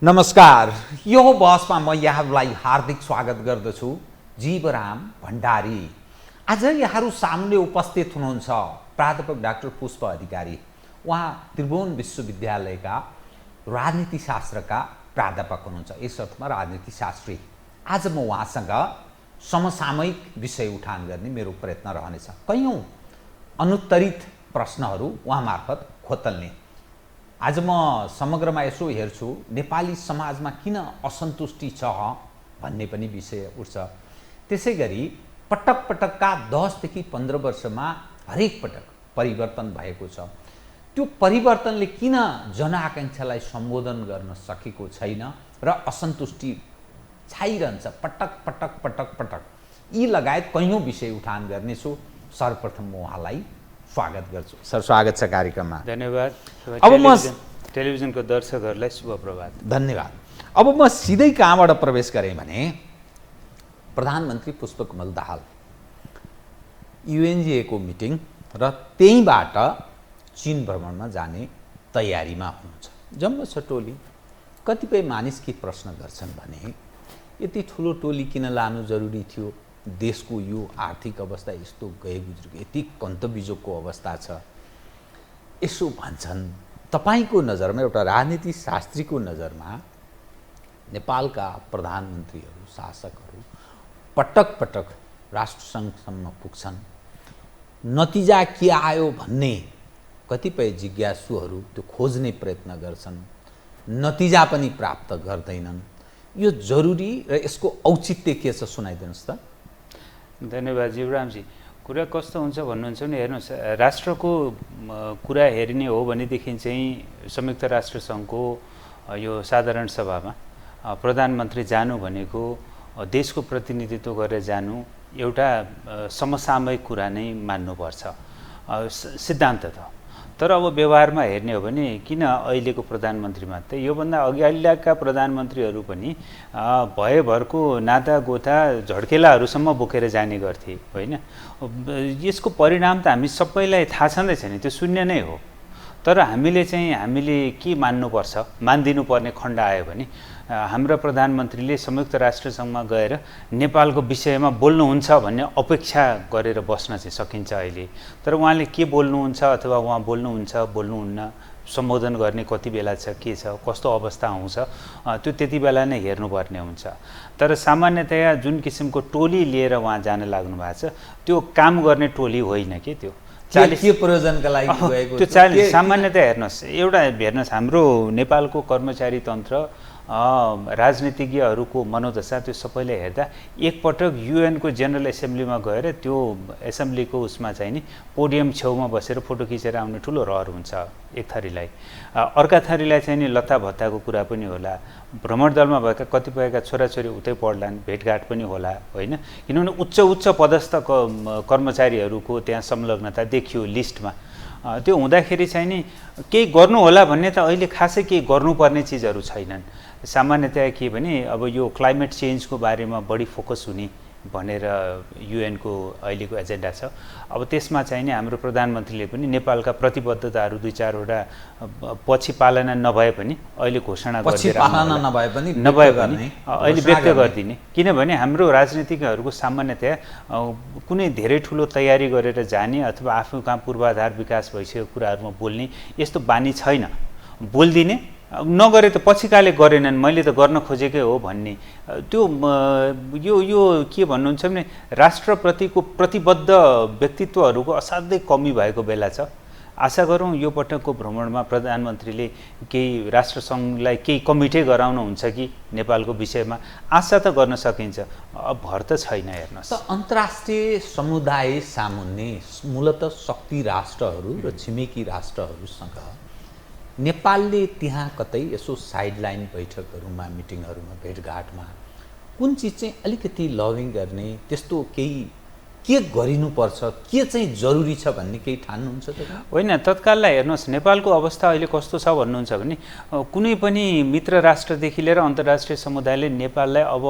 नमस्कार। यो बहसमा म यहाँहरूलाई हार्दिक स्वागत गर्दछु। जीवराम भण्डारी। आज यहाँहरू सामने उपस्थित हुनुहुन्छ प्राध्यापक डाक्टर पुष्प अधिकारी। उहाँ त्रिभुवन विश्वविद्यालयका राजनीतिशास्त्रका प्राध्यापक हुनुहुन्छ, यस अर्थमा राजनीतिशास्त्री। आज म उहाँसँग समसामयिक विषय उठान गर्ने मेरो प्रयत्न रहनेछ। कयौँ अनुत्तरित प्रश्नहरू उहाँ मार्फत खोतल्ने। आज म समग्रमा यसो हेर्छु, नेपाली समाजमा किन असन्तुष्टि छ भन्ने पनि विषय उठ्छ। त्यसै गरी पटक पटकका 10 देखि 15 वर्षमा हरेक पटक परिवर्तन भएको छ। त्यो परिवर्तनले किन जनआकाङ्क्षालाई सम्बोधन गर्न सकेको छैन र असन्तुष्टि छाइरहन्छ पटक पटक पटक पटक। यी लगायत कयौँ विषय उठान गर्नेछु। सर्वप्रथम म उहाँलाई स्वागत गर्छु। सर, स्वागत छ कार्यक्रममा। धन्यवाद। अब म टेलिभिजनको दर्शकहरूलाई शुभ प्रभात। धन्यवाद। अब म सिधै कहाँबाट प्रवेश गरेँ भने प्रधानमन्त्री पुष्पकमल दाहाल युएनजिएको मिटिङ र त्यहीँबाट चीन भ्रमणमा जाने तयारीमा हुनुहुन्छ। जम्मै छ टोली। कतिपय मानिस के प्रश्न गर्छन् भने यति ठुलो टोली किन लानु जरुरी थियो? देशको यो आर्थिक अवस्था यस्तो गए गुज्रेको, यति कन्तबिजोगको अवस्था छ। यसो भन्छन्। तपाईको नजरमा, एउटा राजनीतिशास्त्रीको नजरमा नेपालका प्रधानमन्त्रीहरू, शासकहरू पटक पटक राष्ट्रसङ्घसम्म पुग्छन्। नतिजा के आयो भन्ने कतिपय जिज्ञासुहरू त्यो खोज्ने प्रयत्न गर्छन्, नतिजा पनि प्राप्त गर्दैनन्। यो जरुरी र यसको औचित्य के छ, सुनाइदिनुहोस् त। धन्यवाद जीवरामजी। कुरा कस्तो हुन्छ भन्नुहुन्छ भने हेर्नुहोस्, राष्ट्रको कुरा हेरिने हो भनेदेखि चाहिँ संयुक्त राष्ट्रसङ्घको यो साधारण सभामा प्रधानमन्त्री जानु भनेको देशको प्रतिनिधित्व गरेर जानु एउटा समसामयिक कुरा नै मान्नुपर्छ, सिद्धान्त त। तर अब व्यवहारमा हेर्ने हो भने किन अहिलेको प्रधानमन्त्री मात्रै, योभन्दा अगाडिका प्रधानमन्त्रीहरू पनि भयभरको नाता गोता झड्केलाहरूसम्म बोकेर जाने गर्थे, होइन? यसको परिणाम त हामी सबैलाई थाहा छँदैछ नि, त्यो शून्य नै हो। तर हामीले के मान्नुपर्छ, मानिदिनु पर्ने खण्ड आयो भने हाम्रा प्रधानमन्त्रीले संयुक्त राष्ट्रसङ्घमा गएर नेपालको विषयमा बोल्नुहुन्छ भन्ने अपेक्षा गरेर बस्न चाहिँ सकिन्छ अहिले। तर उहाँले के बोल्नुहुन्छ अथवा उहाँ बोल्नुहुन्छ बोल्नुहुन्न, सम्बोधन गर्ने कति बेला छ, के छ, कस्तो अवस्था आउँछ, त्यो त्यति बेला नै हेर्नुपर्ने हुन्छ। तर सामान्यतया जुन किसिमको टोली लिएर उहाँ जान लाग्नु भएको छ, त्यो काम गर्ने टोली होइन कि त्यो। 40 प्रयोजनका लागि गएको त्यो 40 सामान्यतया हेर्नुहोस् हाम्रो नेपालको कर्मचारी तन्त्र, राजनीतिज्ञहरूको मनोदशा, त्यो सबैले हेर्दा एकपटक युएनको जेनरल एसेम्ब्लीमा गएर त्यो एसेम्ब्लीको उसमा चाहिँ नि पोडियम छेउमा बसेर फोटो खिचेर आउने ठुलो रहर हुन्छ एक थरीलाई। अर्का थरीलाई चाहिँ नि लत्ता भत्ताको कुरा पनि होला, भ्रमण दलमा भएका कतिपयका छोराछोरी उतै पढ्लान्, भेटघाट पनि होला, होइन? किनभने उच्च पदस्थ कर्मचारीहरूको त्यहाँ संलग्नता देखियो लिस्टमा। त्यो हुँदाखेरि चाहिँ नि केही गर्नु होला भन्ने त अहिले खासै केही गर्नुपर्ने चिजहरू छैनन्। सामान्यतया के भने अब यो क्लाइमेट चेन्जको बारेमा बढी फोकस हुने भनेर युएनको अहिलेको एजेन्डा छ। अब त्यसमा चाहिँ नि हाम्रो प्रधानमन्त्रीले पनि नेपालका प्रतिबद्धताहरू 2-4 वटा पछि पालना नभए पनि अहिले घोषणा गरिदिएर नभए पनि अहिले व्यक्त गरिदिने। किनभने हाम्रो राजनीतिज्ञहरूको सामान्यतया कुनै धेरै ठुलो तयारी गरेर जाने अथवा आफ्नो कहाँ पूर्वाधार विकास भइसकेको कुराहरूमा बोल्ने यस्तो बानी छैन। बोलिदिने, नगरे त पछिकाले गरेनन्, मैले त गर्न खोजेकै हो भन्ने, त्यो यो के भन्नुहुन्छ भने राष्ट्रप्रतिको प्रतिबद्ध व्यक्तित्वहरूको असाध्यै कमी भएको बेला छ। आशा गरौँ यो पटकको भ्रमणमा प्रधानमन्त्रीले केही राष्ट्रसङ्घलाई केही कमिटी गराउनुहुन्छ कि नेपालको विषयमा, आशा त गर्न सकिन्छ। अब भर त छैन। हेर्नुहोस्, अन्तर्राष्ट्रिय समुदाय सामुन्ने मूलतः शक्ति राष्ट्रहरू र छिमेकी राष्ट्रहरूसँग नेपालले त्यहाँ कतै यसो साइडलाइन बैठकहरूमा, मिटिङहरूमा, भेटघाटमा कुन चिज चाहिँ अलिकति लभिङ गर्ने, त्यस्तो केही के गरिनुपर्छ, के चाहिँ जरुरी छ भन्ने केही ठान्नुहुन्छ त? होइन, तत्काललाई हेर्नुहोस् नेपालको अवस्था अहिले कस्तो छ भन्नुहुन्छ भने कुनै पनि मित्र राष्ट्रदेखि लिएर अन्तर्राष्ट्रिय समुदायले नेपाललाई अब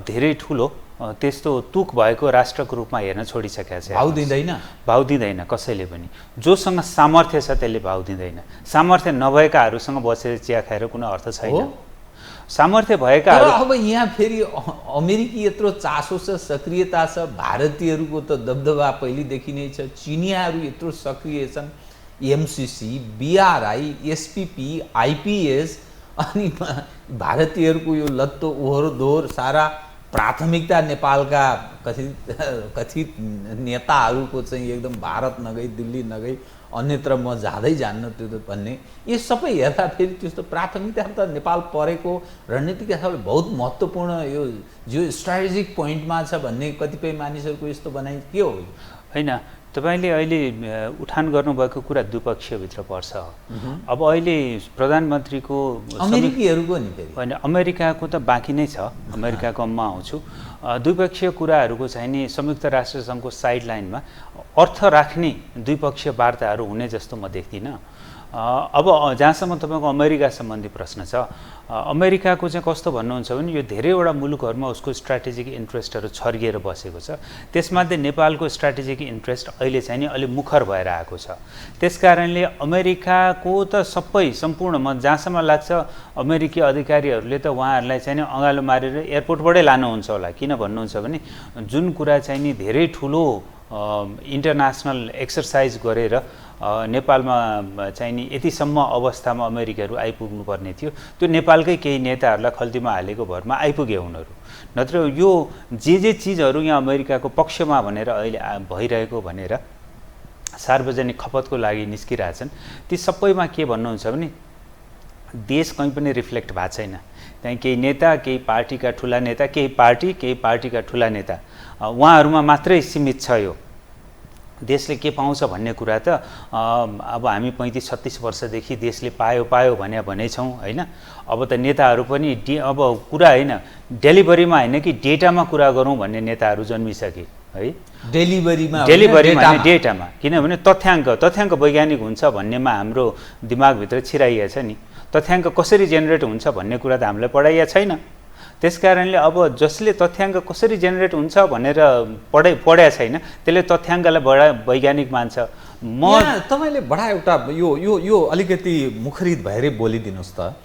धेरै ठुलो त्यस्तो तुक भएको राष्ट्रको रूपमा हेर्न छोडिसकेको छ। भाव दिँदैन कसैले पनि। जोसँग सामर्थ्य छ त्यसले भाव दिँदैन। सामर्थ्य नभएकाहरूसँग बसेर चिया खाएर कुनै अर्थ छैन। सामर्थ्य तर भएकाहरू अब यहाँ फेरि अमेरिकी यत्रो चासो छ, सक्रियता छ, भारतीयहरूको त दबदबा पहिलेदेखि नै छ, चिनियाहरू यत्रो सक्रिय छन्, एमसिसी, बिआरआई, एसपिपी, आइपिएस, अनि भारतीयहरूको यो लत्तो ओहोर दोहोर सारा प्राथमिकता नेपालका कथित नेताहरूको चाहिँ एकदम भारत नगई, दिल्ली नगई, अन्यत्र म जाँदै जान्न त्यो भन्ने, यो सबै हेर्दा फेरि त्यस्तो प्राथमिकता त नेपाल परेको रणनीतिक हिसाबले बहुत महत्त्वपूर्ण यो जो स्ट्राटेजिक पोइन्टमा छ भन्ने कतिपय मानिसहरूको यस्तो भनाइ के हो? होइन, तपाईँले अहिले उठान गर्नुभएको कुरा द्विपक्षीयभित्र पर्छ। अब अहिले प्रधानमन्त्रीको अमेरिकीहरूको नि फेरि होइन, अमेरिकाको त बाँकी नै छ, अमेरिकाको म आउँछु। द्विपक्षीय कुराहरूको चाहिँ नि संयुक्त राष्ट्र सङ्घको साइडलाइनमा अर्थ राख्ने द्विपक्षीय वार्ताहरू हुने जस्तो म देख्दिनँ। अब जहाँसम्म तपाईँको अमेरिका सम्बन्धी प्रश्न छ, अमेरिकाको चाहिँ कस्तो भन्नुहुन्छ भने यो धेरैवटा मुलुकहरूमा उसको स्ट्राटेजिक इन्ट्रेस्टहरू छर्किएर बसेको छ। त्यसमध्ये नेपालको स्ट्राटेजिक इन्ट्रेस्ट अहिले चाहिँ नि अलिक मुखर भएर आएको छ। त्यसकारणले अमेरिकाको त सबै सम्पूर्ण म जहाँसम्म लाग्छ अमेरिकी अधिकारीहरूले त उहाँहरूलाई चाहिँ नि अँगालो मारेर एयरपोर्टबाटै लानुहुन्छ होला। किन भन्नुहुन्छ भने जुन कुरा चाहिँ नि धेरै ठुलो इन्टरनेसनल एक्सर्साइज गरेर नेपालमा चाहिँ नि यतिसम्म अवस्थामा अमेरिकाहरू आइपुग्नु पर्ने थियो, त्यो नेपालकै केही नेताहरूलाई खल्तीमा हालेको भरमा आइपुगे उनीहरू। नत्र यो जे चिजहरू यहाँ अमेरिकाको पक्षमा भनेर अहिले भइरहेको भनेर सार्वजनिक खपतको लागि निस्किरहेछन्, ती सबैमा के भन्नुहुन्छ भने देश कहीँ पनि रिफ्लेक्ट भएको छैन। त्यहाँ केही नेता, केही पार्टीका ठुला नेता, केही पार्टीका ठुला नेता, उहाँहरूमा मात्रै सीमित छ। यो देशले के पाउँछ भन्ने कुरा त अब हामी 35-36 वर्षदेखि देशले पायो भने छौँ होइन। अब त नेताहरू पनि अब कुरा होइन डेलिभरीमा होइन कि डेटामा कुरा गरौँ भन्ने नेताहरू जन्मिसके है। डेलिभरीमा होइन डेटामा, किनभने तथ्याङ्क वैज्ञानिक हुन्छ भन्नेमा हाम्रो दिमागभित्र छिराइएको छ नि। तथ्याङ्क कसरी जेनेरेट हुन्छ भन्ने कुरा त हामीलाई पढाइएको छैन। त्यसकारणले अब जसले तथ्याङ्क कसरी जेनेरेट हुन्छ भनेर पढाएको छैन त्यसले तथ्याङ्कलाई बडा वैज्ञानिक मान्छ। तपाईँले बडा एउटा यो अलिकति मुखरित भएरै बोलिदिनुहोस् त।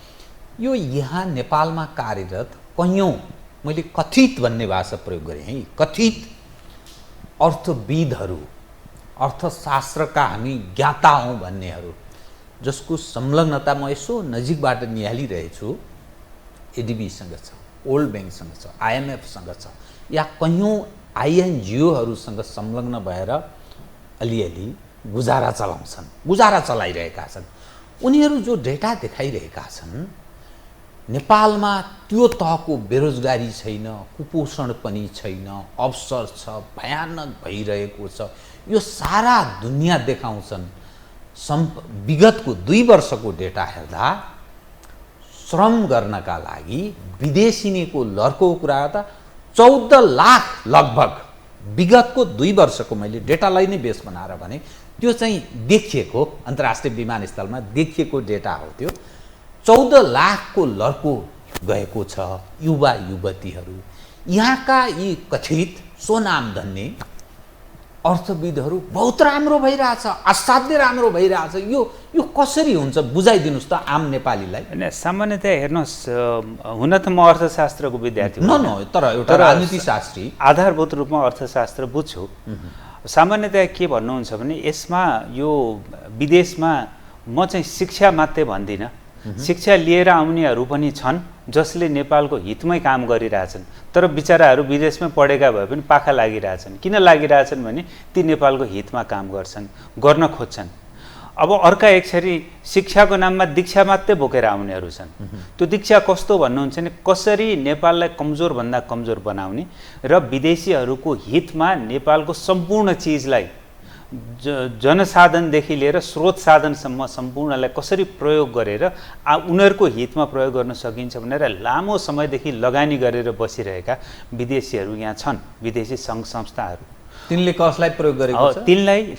यो यहाँ नेपालमा कार्यरत कैयौँ, मैले कथित भन्ने भाषा प्रयोग गरेँ है, कथित अर्थविदहरू, अर्थशास्त्रका हामी ज्ञाता हौँ भन्नेहरू, जसको संलग्नता म यसो नजिकबाट निहालिरहेछु, एडिबीसँग छ, वर्ल्ड ब्याङ्कसँग छ, आइएमएफसँग छ, या कैयौँ आइएनजिओहरूसँग संलग्न भएर अलिअलि गुजारा चलाइरहेका छन्। उनीहरू जो डेटा देखाइरहेका छन्, नेपालमा त्यो तहको बेरोजगारी छैन, कुपोषण पनि छैन, अवसर छ, भयानक भइरहेको छ, यो सारा दुनियाँ देखाउँछन्। विगतको 2 वर्षको डेटा हेर्दा श्रम गर्नका लागि विदेशिनीको लर्को कुरा त 14 लाख लगभग विगतको 2 वर्षको मैले डेटालाई नै बेस बनाएर भने त्यो चाहिँ देखिएको अन्तर्राष्ट्रिय विमानस्थलमा देखिएको डेटा हो। त्यो 14 लाखको लर्को गएको छ युवा युवतीहरू। यहाँका यी कथित स्वनामधन्य अर्थविदहरू बहुत राम्रो भइरहेछ, असाध्य राम्रो भइरहेछ। यो कसरी हुन्छ बुझाइदिनुहोस् त आम नेपालीलाई। होइन, सामान्यतया हेर्नुहोस्, हुन त म अर्थशास्त्रको विद्यार्थी न तर एउटा राजनीतिशास्त्री आधारभूत रूपमा अर्थशास्त्र बुझ्छु। सामान्यतया के भन्नुहुन्छ भने यसमा यो विदेशमा म चाहिँ शिक्षा मात्रै भन्दिनँ, शिक्षा लिएर आउनेहरू पनि छन् जसले नेपालको हितमै काम गरिरहेछन्, तर बिचराहरू विदेशमै पढेका भए पनि पाखा लागिरहेछन्। किन लागिरहेछन् भने ती नेपालको हितमा काम गर्न खोज्छन्। अब अर्का एकछरी शिक्षाको नाममा दीक्षा मात्रै बोकेर आउनेहरू छन्। त्यो दीक्षा कस्तो भन्नुहुन्छ भने कसरी नेपाललाई कमजोरभन्दा कमजोर बनाउने र विदेशीहरूको हितमा नेपालको सम्पूर्ण चिजलाई जनसाधनदेखि लिएर स्रोत साधनसम्म सम्पूर्णलाई कसरी प्रयोग गरेर उनीहरूको हितमा प्रयोग गर्न सकिन्छ भनेर लामो समयदेखि लगानी गरेर बसिरहेका विदेशीहरू यहाँ छन्, विदेशी सङ्घ संस्थाहरू। तिनले कसलाई प्रयोग गरेको छ?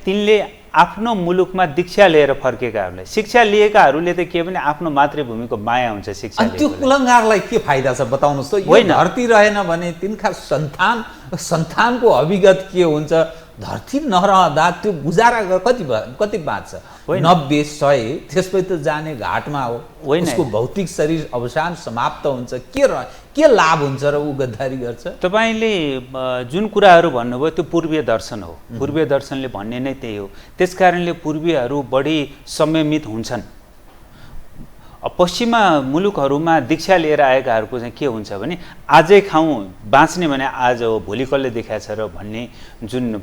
तिनले आफ्नो मुलुकमा दीक्षा लिएर फर्केकाहरूलाई, शिक्षा लिएकाहरूले त के भने आफ्नो मातृभूमिको माया हुन्छ शिक्षा लिएको। त्यो कुलङ्गारलाई के फाइदा छ बताउनुहोस् त। यो धरती रहेन भने तिनका सन्तानको अभिगत के हुन्छ धरती नरहँदा त्यो गुजारा कति बाँच्छ? 90, 100, त्यसपछि त जाने घाटमा हो। उसको भौतिक शरीर अवसान समाप्त हुन्छ। के लाभ हुन्छ र ऊ गद्दारी गर्छ? तपाईँले जुन कुराहरू भन्नुभयो त्यो पूर्वीय दर्शन हो। पूर्वीय दर्शनले भन्ने नै त्यही हो। त्यसकारणले पूर्वीयहरू बढी संयमित हुन्छन्। पश्चिमा मुलुकहरूमा दीक्षा लिएर आएकाहरूको चाहिँ के हुन्छ भने आजै खाउँ बाँच्ने भने आज हो, भोलि कसले देखाएको छ र भन्ने जुन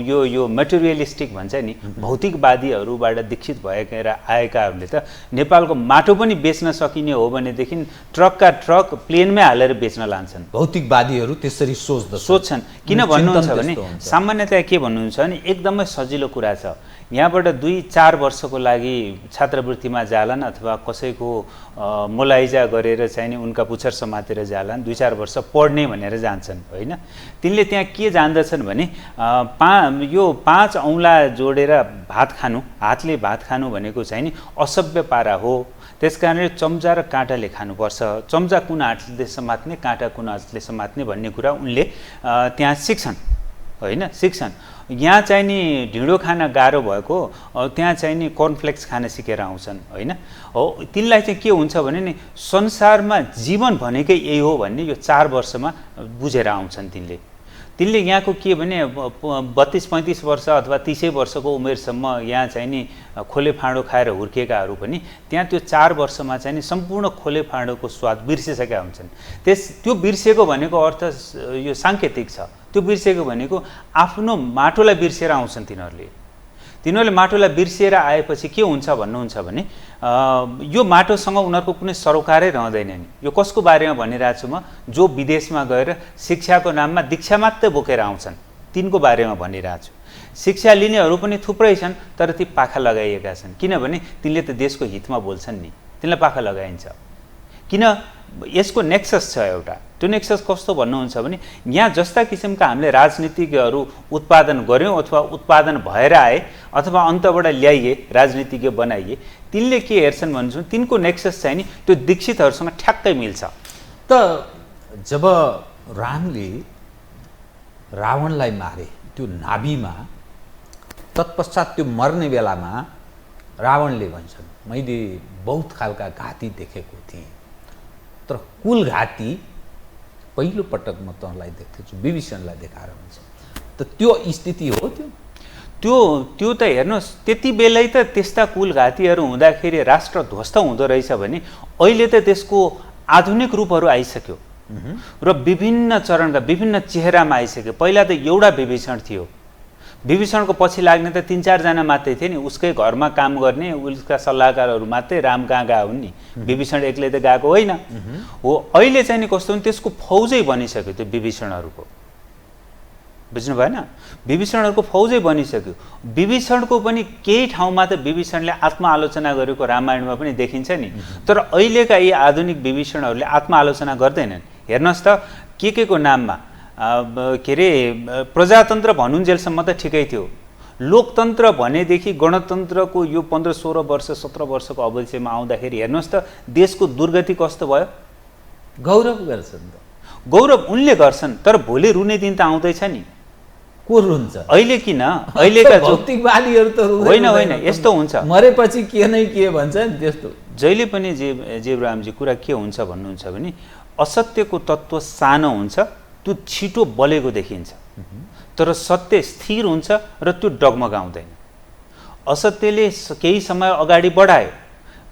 यो मेटेरियलिस्टिक भन्छ नि, भौतिकवादीहरूबाट दीक्षित भएका आएकाहरूले त नेपालको माटो पनि बेच्न सकिने हो भनेदेखि ट्रकका ट्रक प्लेनमै हालेर बेच्न लान्छन्। भौतिकवादीहरू त्यसरी सोच्छन्। किन भन्नुहुन्छ भने सामान्यतया के भन्नुहुन्छ भने एकदमै सजिलो कुरा छ। यहाँबाट 2-4 वर्षको लागि छात्रवृत्तिमा जालान् अथवा कसैको मोलाइजा गरेर चाहिँ नि उनका पुच्छर समातेर जालान्, 2-4 वर्ष पढ्ने भनेर जान्छन् होइन। तिनले त्यहाँ के जान्दछन् भने यो 5 औँला जोडेर भात खानु, हातले भात खानु भनेको चाहिँ नि असभ्य पारा हो। त्यसकारणले चम्चा र काँटाले खानुपर्छ। चम्चा कुन हातले समात्ने, काँटा कुन हातले समात्ने भन्ने कुरा उनले त्यहाँ सिक्छन् होइन, सिक्छन्। यहाँ चाहिँ नि ढिँडो खान गाह्रो भएको त्यहाँ चाहिँ नि कर्नफ्लेक्स खान सिकेर आउँछन् होइन। हो, तिनलाई चाहिँ के हुन्छ भने नि संसारमा जीवन भनेकै यही हो भन्ने यो 4 वर्षमा बुझेर आउँछन् तिनले यहाँको के भने 32-35 वर्ष अथवा 30 वर्षको उमेरसम्म यहाँ चाहिँ नि खोले फाँडो खाएर हुर्केकाहरू पनि त्यहाँ त्यो 4 वर्षमा चाहिँ नि सम्पूर्ण खोले फाँडोको स्वाद बिर्सिसकेका हुन्छन्। त्यो बिर्सेको भनेको अर्थ यो साङ्केतिक छ। त्यो बिर्सेको भनेको आफ्नो माटोलाई बिर्सेर आउँछन् तिनीहरूले माटोलाई बिर्सिएर आएपछि के हुन्छ भन्नुहुन्छ भने यो माटोसँग उनीहरूको कुनै सरोकारै रहँदैन नि। यो कसको बारेमा भनिरहेको छु म? जो विदेशमा गएर शिक्षाको नाममा दीक्षा मात्रै बोकेर आउँछन् तिनको बारेमा भनिरहेको छु। शिक्षा लिनेहरू पनि थुप्रै छन् तर ती पाखा लगाइएका छन्। किनभने तिनले त देशको हितमा बोल्छन् नि, तिनलाई पाखा लगाइन्छ। किन? यसको नेक्सस छ एउटा। त्यो नेक्सस कस्तो भन्नुहुन्छ भने यहाँ जस्ता किसिमका हामीले राजनीतिज्ञहरू उत्पादन गऱ्यौँ अथवा उत्पादन भएर आए अथवा अन्तबाट ल्याइए, राजनीतिज्ञ बनाइए, तिनले के हेर्छन् भन्छन् तिनको नेक्सस चाहिँ नि त्यो दीक्षितहरूसँग ठ्याक्कै मिल्छ। त जब रामले रावणलाई मारे त्यो नाभिमा, तत्पश्चात त्यो मर्ने बेलामा रावणले भन्छन् मैले बहुत खालका घाती देखेको थिएँ, तर कुल घाती पहिलो पटक म तँलाई देख्दैछु, विभीषणलाई देखाएर भन्छ। त त्यो स्थिति हो त्यो त हेर्नुहोस्, त्यति बेलै त त्यस्ता कुल घातीहरू हुँदाखेरि राष्ट्र ध्वस्त हुँदो रहेछ भने अहिले त त्यसको आधुनिक रूपहरू आइसक्यो र विभिन्न चरणका विभिन्न चेहरामा आइसक्यो। पहिला त एउटा विभीषण थियो, विभीषणको पछि लाग्ने त 3-4 जना मात्रै थिए नि, उसकै घरमा काम गर्ने उसका सल्लाहकारहरू मात्रै। राम कहाँ गए हुन् नि, विभीषण एक्लै त गएको होइन हो। अहिले चाहिँ नि कस्तो भने त्यसको फौजै बनिसक्यो त्यो विभीषणहरूको, बुझ्नु भएन? विभीषणहरूको फौजै बनिसक्यो। विभीषणको पनि केही ठाउँमा त विभीषणले आत्मआलोचना गरेको रामायणमा पनि देखिन्छ नि, तर अहिलेका यी आधुनिक विभीषणहरूले आत्मआलोचना गर्दैनन्। हेर्नुहोस् त के को नाममा के अरे प्रजातन्त्र भनुन्जेलसम्म त ठिकै थियो, लोकतन्त्र भनेदेखि गणतन्त्रको यो 15-16 वर्ष 17 वर्षको अवधिमा आउँदाखेरि हेर्नुहोस् त देशको दुर्गति कस्तो भयो। गौरव गर्छन् त, गौरव उनले गर्छन्, तर भोलि रुने दिन त आउँदैछ नि। को रुन्छ? अहिले किन? अहिलेका भौतिकवादीहरू त होइन, यस्तो हुन्छ, मरेपछि के नै के भन्छ नि त्यस्तो। जहिले पनि जेबरामजी कुरा के हुन्छ भन्नुहुन्छ भने असत्यको तत्त्व सानो हुन्छ, त्यो छिटो बलेको देखिन्छ, तर सत्य स्थिर हुन्छ र त्यो डगमगाउँदैन। असत्यले केही समय अगाडि बढायो।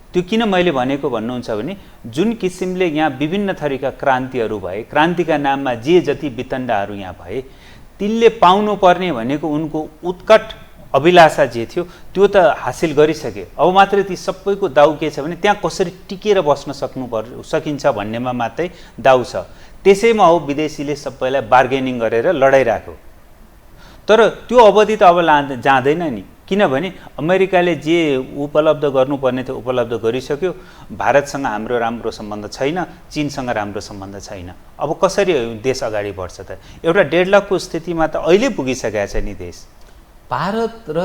त्यो किन मैले भनेको भन्नुहुन्छ भने जुन किसिमले यहाँ विभिन्न थरीका क्रान्तिहरू भए, क्रान्तिका नाममा जे जति वितण्डाहरू यहाँ भए, तिनले पाउनुपर्ने भनेको उनको उत्कट अभिलाषा जे थियो त्यो त हासिल गरिसके। अब मात्रै ती सबैको दाउ के छ भने त्यहाँ कसरी टिकेर बस्न सकिन्छ भन्नेमा मात्रै दाउ छ। त्यसैमा हो विदेशीले सबैलाई बार्गेनिङ गरेर लडाइराख्यो। तर त्यो अवधि त अब जाँदैन नि, किनभने अमेरिकाले जे उपलब्ध गर्नुपर्ने थियो उपलब्ध गरिसक्यो। भारतसँग हाम्रो राम्रो सम्बन्ध छैन, चीनसँग राम्रो सम्बन्ध छैन। अब कसरी देश अगाडि बढ्छ त? एउटा 1.5 लाखको स्थितिमा त अहिले पुगिसकेको छ नि देश। भारत र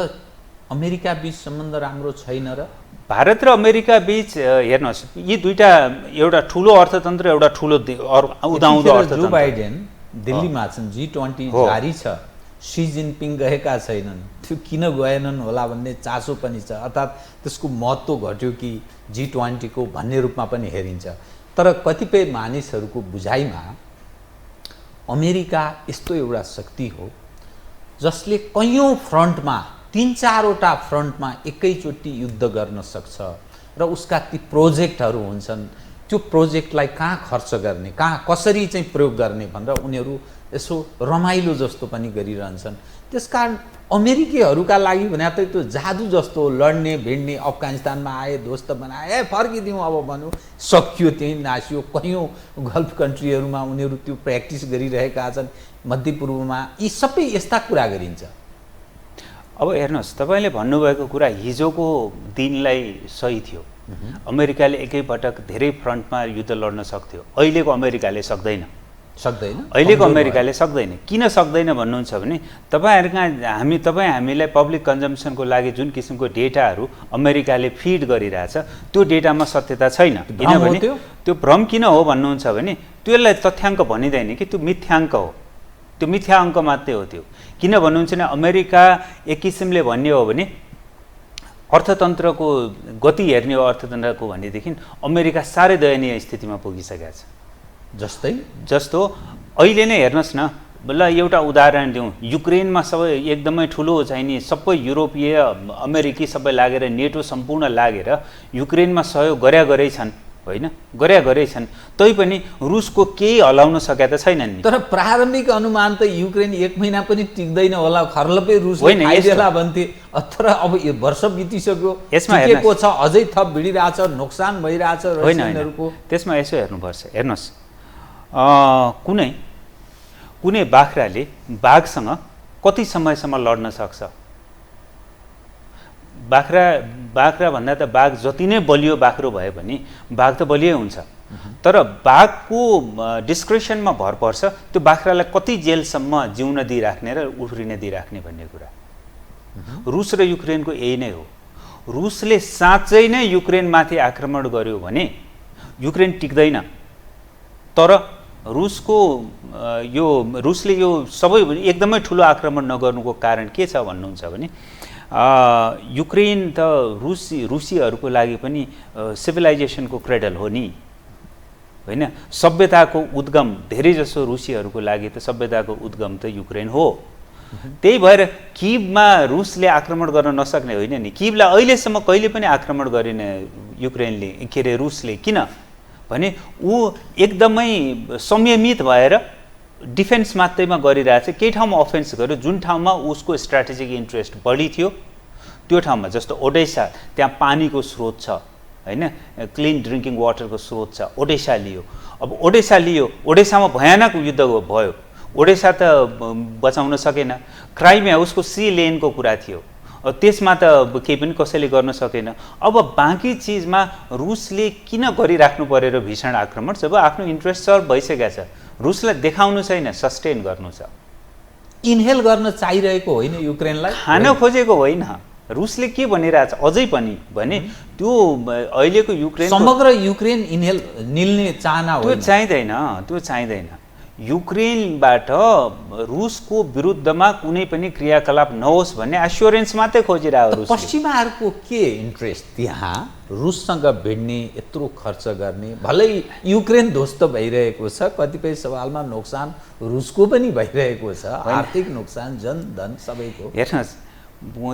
अमेरिका बीच सम्बन्ध राम्रो छैन र भारत र अमेरिका बीच हेर्नुहोस्, यी दुईटा एउटा ठुलो अर्थतन्त्र, एउटा ठुलो उदाउँदो अर्थतन्त्र। जो बाइडेन दिल्लीमा छन्, G20 जारी छ, सी जिनपिङ गएका छैनन्, त्यो किन गएनन् होला भन्ने चासो पनि छ, अर्थात् त्यसको महत्त्व घट्यो कि G20 को भन्ने रूपमा पनि हेरिन्छ। तर कतिपय मानिसहरूको बुझाइमा अमेरिका यस्तो एउटा शक्ति हो जसले कैयौँ फ्रन्टमा 3-4वटा फ्रन्टमा एकैचोटि युद्ध गर्न सक्छ र उसका ती प्रोजेक्टहरू हुन्छन्, त्यो प्रोजेक्टलाई कहाँ खर्च गर्ने, कहाँ कसरी चाहिँ प्रयोग गर्ने भनेर उनीहरू यसो रमाइलो जस्तो पनि गरिरहन्छन्। त्यसकारण अमेरिकीहरूका लागि भने त त्यो जादु जस्तो हो, लड्ने भिड्ने, अफगानिस्तानमा आए दोस्त बनाए फर्किदिउँ अब भन्यो सकियो, त्यहीँ नासियो। कैयौँ गल्फ कन्ट्रीहरूमा उनीहरू त्यो प्र्याक्टिस गरिरहेका छन्, मध्यपूर्वमा यी सबै यस्ता कुरा गरिन्छ। अब हेर्नुहोस्, तपाईँले भन्नुभएको कुरा हिजोको दिनलाई सही थियो, अमेरिकाले एकैपटक धेरै फ्रन्टमा युद्ध लड्न सक्थ्यो। अहिलेको अमेरिकाले सक्दैन, अहिलेको अमेरिकाले सक्दैन। किन सक्दैन भन्नुहुन्छ भने हामीलाई पब्लिक कन्जम्सनको लागि जुन किसिमको डेटाहरू अमेरिकाले फिड गरिरहेछ त्यो डेटामा सत्यता छैन। किनभने त्यो भ्रम किन हो भन्नुहुन्छ भने त्यसलाई तथ्याङ्क भनिँदैन कि त्यो मिथ्याङ्क हो, त्यो मिथ्या अङ्क मात्रै हो त्यो। किन भन्नुहुन्छ भने अमेरिका एक किसिमले भन्ने हो भने अर्थतन्त्रको गति हेर्ने हो अर्थतन्त्रको भनेदेखि अमेरिका साह्रै दयनीय स्थितिमा पुगिसकेको छ। जस्तो अहिले नै हेर्नुहोस् न, ल एउटा उदाहरण दिउँ, युक्रेनमा सबै एकदमै ठुलो चाहिँ नि सबै युरोपीय अमेरिकी सबै लागेर नेटो सम्पूर्ण लागेर युक्रेनमा सहयोग गरे छन्, होइन गरे छन्, तैपनि रुसको केही हलाउन सकेका त छैनन् नि। तर प्रारम्भिक अनुमान त युक्रेन 1 महिना पनि टिक्दैन होला, खर्लपै रुस खाइदेला भन्थे। तर अब यो वर्ष बितिसक्यो, टिकेको छ, अझै थप भिडिरहेछ, नोक्सान भइरहेछ रसियनहरूको। त्यसमा यसो हेर्नुपर्छ, हेर्नुहोस् कुनै बाख्राले बाघसँग कति समयसम्म लड्न सक्छ? बाख्रा भन्दा त बाघ जति नै बलियो बाख्रो भए पनि बाघ त बलियै हुन्छ, तर बाघको डिस्क्रिप्सनमा भर पर्छ त्यो बाख्रालाई कति जेलसम्म जिउन दिइराख्ने र उफ्रिन दिइराख्ने भन्ने कुरा। रुस र युक्रेनको यही नै हो। रुसले साँच्चै नै युक्रेनमाथि आक्रमण गर्यो भने युक्रेन टिक्दैन, तर रुसले यो सबै एकदमै ठुलो आक्रमण नगर्नुको कारण के छ भन्नुहुन्छ भने युक्रेन त रुसीहरूको लागि पनि सिभिलाइजेसनको क्रेडल हो नि, होइन? सभ्यताको उद्गम धेरै जसो रुसीहरूको लागि त सभ्यताको उद्गम त युक्रेन हो। त्यही भएर किभमा रुसले आक्रमण गर्न नसक्ने होइन नि। किभलाई अहिलेसम्म कहिले पनि आक्रमण गरेन युक्रेनले, के अरे रुसले। किन भने ऊ एकदमै संयमित भएर डिफेन्स मात्रैमा गरिरहेछ। केही ठाउँमा अफेन्स गर्यो, जुन ठाउँमा उसको स्ट्राटेजिक इन्ट्रेस्ट बढी थियो त्यो ठाउँमा, जस्तो ओडेसा, त्यहाँ पानीको स्रोत छ, होइन, क्लिन ड्रिङ्किङ वाटरको स्रोत छ, ओडेसा लियो। अब ओडेसामा भयानक युद्ध भयो, ओडेसा त बचाउन सकेन। क्राइमिया उसको सी लेनको कुरा थियो, त्यसमा त केही पनि कसैले गर्न सकेन। अब बाँकी चिजमा रुसले किन गरिराख्नु परेर भीषण आक्रमण जब आफ्नो इन्ट्रेस्ट सर्भ भइसकेको छ? रुसलाई देखाउनु छैन, सस्टेन गर्नु छ। इन्हेल गर्न चाहिरहेको होइन युक्रेनलाई, खान खोजेको होइन। रुसले के भनिरहेछ अझै पनि भने त्यो अहिलेको युक्रेन, समग्र युक्रेन इन्हेल निल्ने चाहना हो, त्यो चाहिँदैन। युक्रेनबाट रुसको विरुद्धमा कुनै पनि क्रियाकलाप नहोस् भन्ने एस्योरेन्स मात्रै खोजिरहेको। पश्चिमाहरूको के इन्ट्रेस्ट त्यहाँ रुससँग भिड्ने, यत्रो खर्च गर्ने? भलै युक्रेन ध्वस्त भइरहेको छ, कतिपय सवालमा नोक्सान रुसको पनि भइरहेको छ, आर्थिक नोक्सान, जनधन सबैको। हेर्नुहोस्,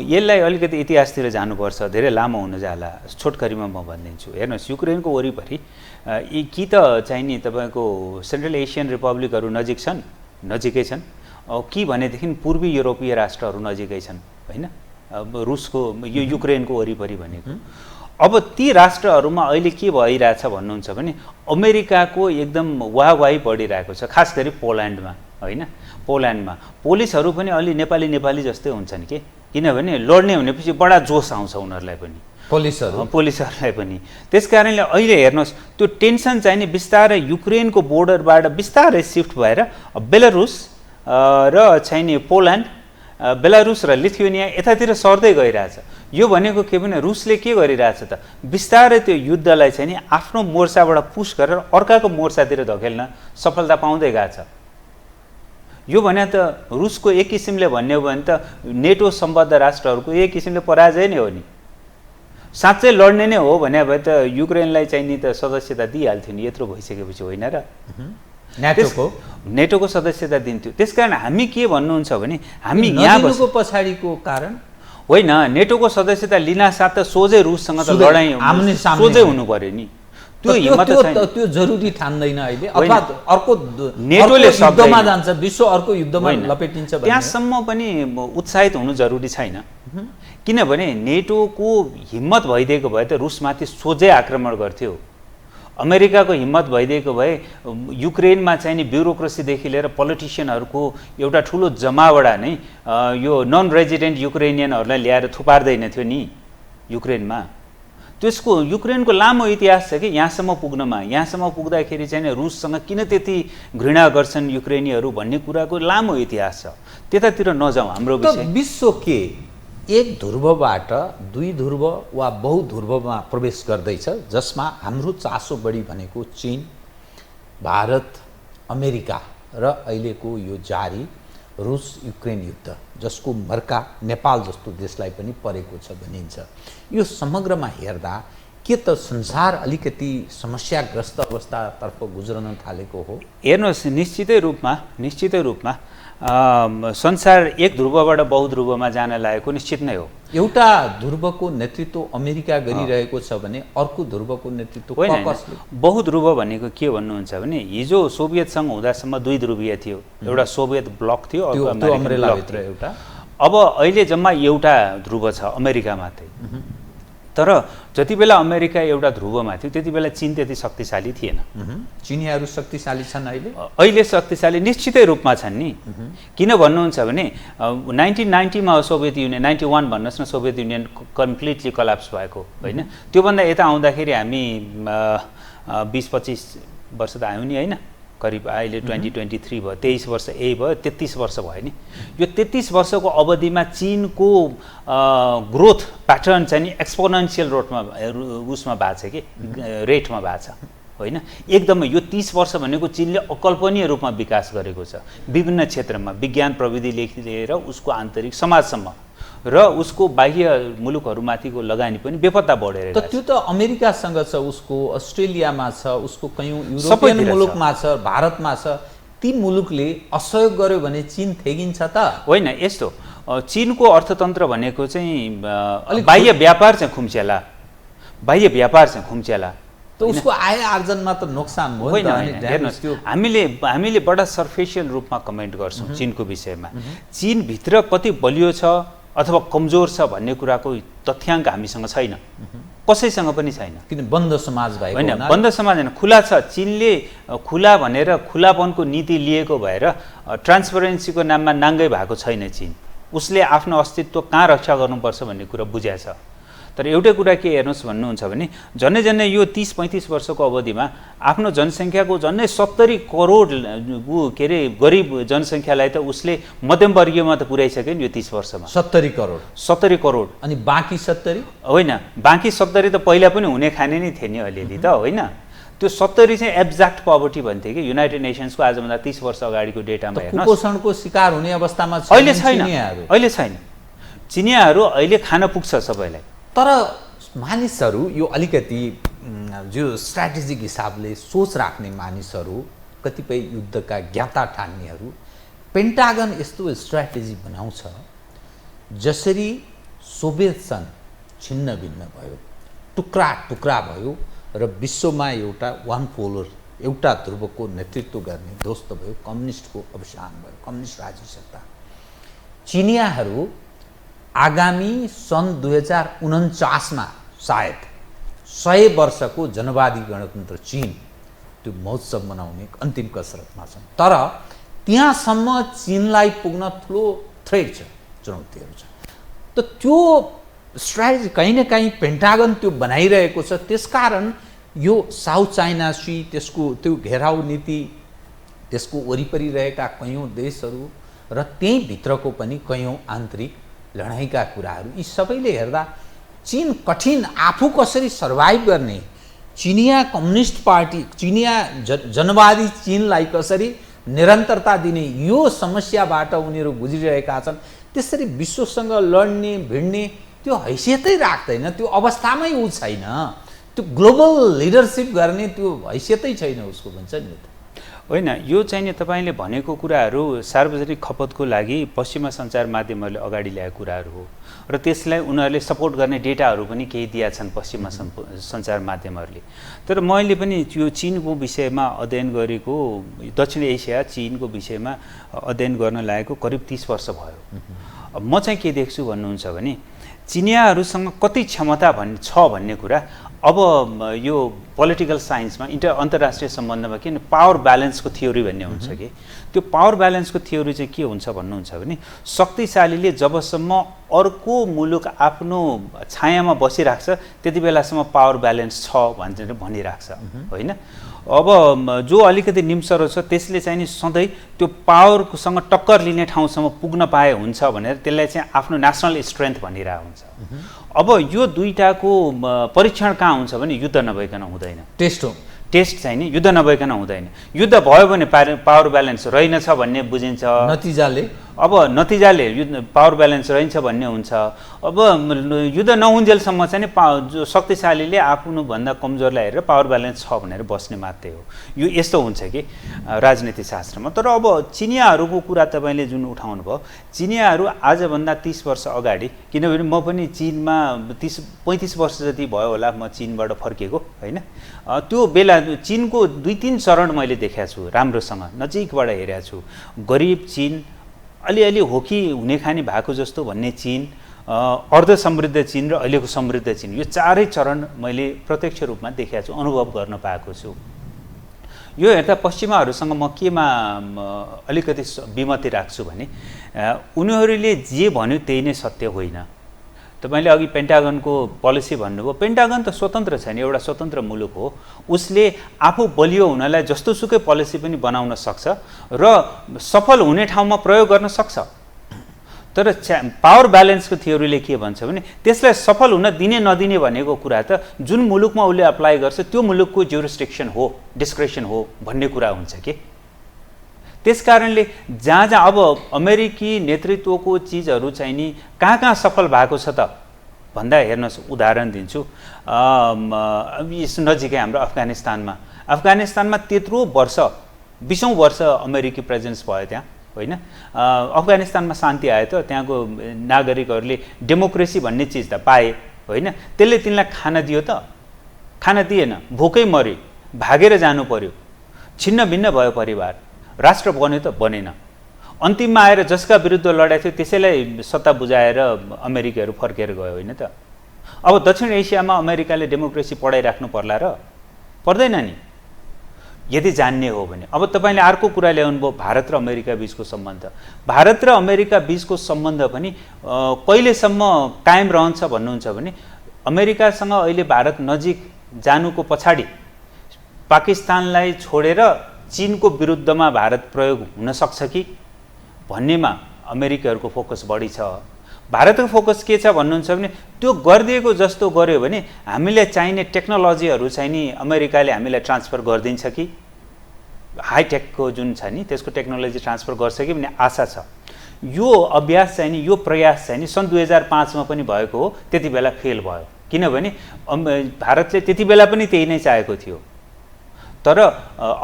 यसलाई अलिकति इतिहासतिर जानुपर्छ, धेरै लामो हुन जाला, छोटकरीमा म भनिदिन्छु। हेर्नुहोस्, युक्रेनको वरिपरि कि त चाहिँ नि तपाईँको सेन्ट्रल एसियन रिपब्लिकहरू नजिकै छन् कि भनेदेखि पूर्वी युरोपीय राष्ट्रहरू नजिकै छन्, होइन? रुसको यो युक्रेनको वरिपरि भनेको। अब ती राष्ट्रहरूमा अहिले के भइरहेछ भन्नुहुन्छ भने अमेरिकाको एकदम वाहवाही बढिरहेको छ, खास गरी पोल्यान्डमा, होइन? पोल्यान्डमा पोलिसहरू पनि अलि नेपाली जस्तै हुन्छन् कि, किनभने लड्ने भनेपछि बडा जोस आउँछ उनीहरूलाई पनि, पुलिसहरूलाई पनि। त्यस कारणले अहिले हेर्नुहोस्, त्यो टेन्सन चाहिँ नि बिस्तारै युक्रेनको बोर्डरबाट बिस्तारै सिफ्ट भएर बेलारुस र चाहिँ नि पोल्यान्ड, बेलारुस र लिथुएनिया यतातिर सर्दै गइरहेछ। यो भनेको के भने रुसले के गरिरहेछ त बिस्तारै त्यो युद्धलाई चाहिँ नि आफ्नो मोर्चाबाट पुश गरेर अर्काको मोर्चातिर धकेल्न सफलता पाउँदै गएको छ। यो भने त रुसको एक किसिमले भन्ने हो भने त नेटो सम्बद्ध राष्ट्रहरूको एक किसिमले पराजय नै हो नि। साँच्चै लड्ने नै हो भने भए त युक्रेनलाई चाहिँ नि त सदस्यता दिइहाल्थ्यो नि, यत्रो भइसकेपछि होइन र? नेटोको सदस्यता दिन्थ्यो। त्यसकारण हामी के भन्नुहुन्छ भने हामी यहाँ नदिनुको पछाडिको कारण होइन, नेटोको सदस्यता लिनासाथ त सोझै रुससँग त लडाइँ सोझै हुनु पर्यो नि। त्यो हिम्मत छैन, त्यो जरुरी ठान्दैन अहिले, अथवा अर्को नेटोले युद्धमा जान्छ, विश्व अर्को युद्धमा लपेटिन्छ भने त्यहाँसम्म पनि उत्साहित हुनु जरुरी छैन। किनभने नेटोको हिम्मत भइदिएको भए त रुसमाथि सोझै आक्रमण गर्थ्यो। अमेरिकाको हिम्मत भइदिएको भए युक्रेनमा चाहिँ नि ब्युरोक्रेसीदेखि लिएर पोलिटिसियनहरूको एउटा ठुलो जमावडा नै यो नन रेजिडेन्ट युक्रेनियनहरूलाई ल्याएर थुपार्दैन थियो नि युक्रेनमा। त्यसको युक्रेनको लामो इतिहास छ कि यहाँसम्म पुग्नमा। यहाँसम्म पुग्दाखेरि चाहिँ रुससँग किन त्यति घृणा गर्छन् युक्रेनीहरू भन्ने कुराको लामो इतिहास छ। त्यतातिर नजाउँ, हाम्रो विषय विश्व के एक ध्रुवबाट दुई ध्रुव वा बहुध्रुवमा प्रवेश गर्दैछ, जसमा हाम्रो चासो बढी भनेको चीन, भारत, अमेरिका र अहिलेको यो जारी रुस युक्रेन युद्ध, जसको मर्का नेपाल जस्तो देशलाई पनि परेको छ भनिन्छ। यो समग्रमा हेर्दा के त संसार अलिकति समस्याग्रस्त अवस्थातर्फ गुज्रन थालेको हो? हेर्नुहोस्, निश्चितै रूपमा संसार एक ध्रुवबाट बहुध्रुवमा जान लागेको निश्चित नै हो। एउटा ध्रुवको नेतृत्व अमेरिका गरिरहेको छ भने अर्को ध्रुवको नेतृत्व कसले? बहुध्रुव भनेको के भन्नुहुन्छ भने हिजो सोभियत सङ्घ हुँदासम्म दुई ध्रुवीय थियो, एउटा सोभियत ब्लक थियो, अर्को अमेरिकाभित्र एउटा। अब अहिले जम्मा एउटा ध्रुव छ, अमेरिका मात्रै। तर जति बेला अमेरिका एउटा ध्रुवमा थियो त्यति बेला चीन त्यति शक्तिशाली थिएन। चिनियाहरू शक्तिशाली छन् अहिले शक्तिशाली निश्चितै रूपमा छन् नि। किन भन्नुहुन्छ भने 1990मा सोभियत युनियन, 91 भन्नुहोस् न, सोभियत युनियन कम्प्लिटली कलाप्स भएको होइन। त्योभन्दा यता आउँदाखेरि हामी 20-25 वर्ष त आयौँ नि होइन, करिब अहिले 2023 भयो, 23 वर्ष यही भयो, 33 वर्ष भयो नि। यो 33 वर्षको अवधिमा चीनको ग्रोथ प्याटर्न चाहिँ नि एक्सपोनेन्सियल उसमा भएको छ कि रेटमा भएको छ होइन। एकदमै यो 30 वर्ष भनेको चीनले अकल्पनीय रूपमा विकास गरेको छ विभिन्न क्षेत्रमा, विज्ञान प्रविधिदेखि लिएर उसको आन्तरिक समाजसम्म, र उसको बाह्य मुलुकहरूमाथिको लगानी पनि बेपत्ता बढेर छ। त्यो त अमेरिकासँग छ, उसको अस्ट्रेलियामा छ, उसको कयौँ युरोपियन मुलुकमा छ, भारतमा छ। ती मुलुकले असहयोग गर्यो भने चीन थेगिन्छ त? होइन, यस्तो चीनको अर्थतन्त्र भनेको चाहिँ बाह्य व्यापार चाहिँ खुम्च्याला, बाह्य व्यापार चाहिँ खुम्च्याला, त उसको आय आर्जनमा त नोक्सान भयो। हेर्नुहोस्, हामीले बडा सर्फेसियल रूपमा कमेन्ट गर्छौँ चीनको विषयमा। चीनभित्र कति बलियो छ अथवा कमजोर छ भन्ने कुराको तथ्याङ्क हामीसँग छैन, कसैसँग पनि छैन। किन बन्द समाज भएको होइन, बन्द समाज होइन, खुला छ। चीनले खुला भनेर खुलापनको नीति लिएको भएर ट्रान्सपरेन्सीको नाममा नाङ्गै भएको छैन चीन। उसले आफ्नो अस्तित्व कहाँ रक्षा गर्नुपर्छ भन्ने कुरा बुझाएको छ। तर एउटै कुरा के हेर्नुहोस् भन्नुहुन्छ भने झन्डै यो 30-35 वर्षको अवधिमा आफ्नो जनसङ्ख्याको झन्डै 70 करोड के अरे गरिब जनसङ्ख्यालाई त उसले मध्यमवर्गीयमा त पुर्याइसक्यो नि यो 30 वर्षमा। 70 करोड अनि बाँकी 70 होइन, बाँकी 70 त पहिला पनि हुने खाने नै थिए नि अलिअलि त होइन। त्यो 70 चाहिँ एब्ज्याक्ट पवर्टी भन्थे कि युनाइटेड नेसन्सको आजभन्दा 30 वर्ष अगाडिको डेटामा हेर्नुहोस्। कुपोषणको शिकार हुने अवस्थामा अहिले छैन। चिनियाहरू अहिले खान पुग्छ सबैलाई। तर मानिसहरू यो अलिकति जो स्ट्राटेजिक हिसाबले सोच राख्ने मानिसहरू, कतिपय युद्धका ज्ञाता ठान्नेहरू, पेन्टागन यस्तो स्ट्राटेजी बनाउँछ जसरी सोभियत सङ्घ छिन्न भिन्न भयो, टुक्रा टुक्रा भयो र विश्वमा एउटा वान पोलर, एउटा ध्रुवको नेतृत्व गर्ने ध्वस्त भयो, कम्युनिस्टको अवसान भयो, कम्युनिस्ट राज्य सत्ता। चिनियाहरू आगामी सन् 2049मा सायद 100 वर्षको जनवादी गणतन्त्र चीन त्यो महोत्सव मनाउने अन्तिम कसरतमा छन्। तर त्यहाँसम्म चीनलाई पुग्न ठुलो थ्रेट छ, चुनौतीहरू छ। त त्यो स्ट्राटेजी कहीँ न कहीँ पेन्टागन त्यो बनाइरहेको छ। त्यसकारण यो साउथ चाइना सी, त्यसको त्यो घेराउ नीति, त्यसको वरिपरि रहेका कयौँ देशहरू र त्यही भित्रको पनि कयौँ आन्तरिक लडाइँका कुराहरू, यी सबैले हेर्दा चीन कठिन आफू कसरी सर्भाइभ गर्ने, चिनिया कम्युनिस्ट पार्टी, चिनिया जनवादी चीनलाई कसरी निरन्तरता दिने यो समस्याबाट उनीहरू गुज्रिरहेका छन्। त्यसरी विश्वसँग लड्ने भिड्ने त्यो हैसियतै राख्दैन, त्यो अवस्थामै ऊ छैन, त्यो ग्लोबल लिडरसिप गर्ने त्यो हैसियतै छैन उसको, भन्छ नि। होइन, यो चाहिँ नि तपाईँले भनेको कुराहरू सार्वजनिक खपतको लागि पश्चिमा सञ्चार माध्यमहरूले अगाडि ल्याएको कुराहरू हो र त्यसलाई उनीहरूले सपोर्ट गर्ने डेटाहरू पनि केही दिएका छन् पश्चिमा सञ्चार माध्यमहरूले। तर मैले पनि यो चीनको विषयमा अध्ययन गरेको, दक्षिण एसिया चीनको विषयमा अध्ययन गर्न लागेको करिब 30 वर्ष भयो। म चाहिँ के देख्छु भन्नुहुन्छ भने चिनियाहरूसँग कति क्षमता छ भन्ने कुरा अब यो पोलिटिकल साइन्समा अन्तर्राष्ट्रिय सम्बन्धमा किन पावर ब्यालेन्सको थ्योरी भन्ने हुन्छ कि त्यो पावर ब्यालेन्सको थ्योरी चाहिँ के हुन्छ भन्नुहुन्छ भने शक्तिशालीले जबसम्म अर्को मुलुक आफ्नो छायामा बसिराख्छ त्यति बेलासम्म पावर ब्यालेन्स छ भनेर भनिराख्छ होइन। अब जो अलिकति निम्सरो छ त्यसले चाहिँ नि सधैँ त्यो पावरसँग टक्कर लिने ठाउँसम्म पुग्न पाए हुन्छ भनेर त्यसलाई चाहिँ आफ्नो नेसनल स्ट्रेन्थ भनिरहेको हुन्छ। अब यो दुईटाको परीक्षण कहाँ हुन्छ भने युद्ध नभइकन हुँदैन। टेस्ट चाहिँ नि युद्ध नभइकन हुँदैन। युद्ध भयो भने पावर ब्यालेन्स रहेनछ भन्ने बुझिन्छ, नतिजाले युद्ध पावर ब्यालेन्स रहन्छ भन्ने हुन्छ। अब युद्ध नहुन्जेलसम्म चाहिँ नि शक्तिशालीले आफ्नोभन्दा कमजोरलाई हेरेर पावर ब्यालेन्स छ भनेर बस्ने मात्रै हो। यो यस्तो हुन्छ कि राजनीति शास्त्रमा। तर अब चिनियाहरूको कुरा तपाईँले जुन उठाउनु भयो, चिनियाहरू आजभन्दा 30 वर्ष अगाडि, किनभने म पनि चिनमा 35 वर्ष जति भयो होला म चिनबाट फर्केको होइन, त्यो बेला चिनको 2-3 चरण मैले देखेको छु, राम्रोसँग नजिकबाट हेरेको छु। गरिब चिन, अलिअलि होकी हुने खाने भएको जस्तो भन्ने चिन, अर्ध समृद्ध चिन र अहिलेको समृद्ध चिन, यो चारै चरण मैले प्रत्यक्ष रूपमा देखेको छु, अनुभव गर्न पाएको छु। यो हेर्दा पश्चिमाहरूसँग म केमा अलिकति विमति राख्छु भने उनीहरूले जे भन्यो त्यही नै सत्य होइन। तपाईँले अघि पेन्टागनको पोलिसी भन्नुभयो, पेन्टागन त स्वतन्त्र छैन, एउटा स्वतन्त्र मुलुक हो। उसले आफू बलियो हुनलाई जस्तोसुकै पोलिसी पनि बनाउन सक्छ र सफल हुने ठाउँमा प्रयोग गर्न सक्छ। तर पावर ब्यालेन्सको थ्योरीले के भन्छ भने त्यसलाई सफल हुन दिने नदिने भनेको कुरा त जुन मुलुकमा उसले अप्लाई गर्छ त्यो मुलुकको जुरिस्डिक्सन हो, डिस्क्रेसन हो भन्ने कुरा हुन्छ कि। त्यसकारणले जहाँ जहाँ अब अमेरिकी नेतृत्वको चिजहरू चाहिँ नि कहाँ कहाँ सफल भएको छ त भन्दा हेर्नुहोस्, उदाहरण दिन्छु। यस नजिकै हाम्रो अफगानिस्तानमा त्यत्रो वर्ष 20औं वर्ष अमेरिकी प्रेजेन्स भयो त्यहाँ होइन। अफगानिस्तानमा शान्ति आयो त, त्यहाँको नागरिकहरूले डेमोक्रेसी भन्ने चिज त पाए होइन। त्यसले तिनलाई खान दियो त? खान दिएन, भोकै मर्यो, भागेर जानु पर्यो, छिन्न भिन्न भयो परिवार, राष्ट्र बन्यो त बनेन। अन्तिममा आएर जसका विरुद्ध लडाइँ थियो त्यसैलाई सत्ता बुझाएर अमेरिकाहरू फर्केर गयो होइन त। अब दक्षिण एसियामा अमेरिकाले डेमोक्रेसी पढाइराख्नु पर्ला र? पर्दैन नि, यदि जान्ने हो भने। अब तपाईँले अर्को कुरा ल्याउनु भयो, भारत र अमेरिका बीचको सम्बन्ध। भारत र अमेरिका बीचको सम्बन्ध पनि कहिलेसम्म कायम रहन्छ भन्नुहुन्छ भने अमेरिकासँग अहिले भारत नजिक जानुको पछाडि पाकिस्तानलाई छोडेर चीनको विरुद्धमा भारत प्रयोग हुन सक्छ कि भन्नेमा अमेरिकाहरूको फोकस बढी छ। भारतको फोकस के छ भन्नुहुन्छ भने त्यो गरिदिएको जस्तो गर्यो भने हामीलाई चाहिने टेक्नोलोजीहरू चाहिँ नि अमेरिकाले हामीलाई ट्रान्सफर गरिदिन्छ कि, हाइटेकको जुन छ नि त्यसको टेक्नोलोजी ट्रान्सफर गर्छ कि भन्ने आशा छ। यो अभ्यास चाहिँ नि, यो प्रयास चाहिँ नि सन् 2005 मा पनि भएको हो, त्यति बेला फेल भयो। किनभने भारतले त्यति बेला पनि त्यही नै चाहेको थियो, तर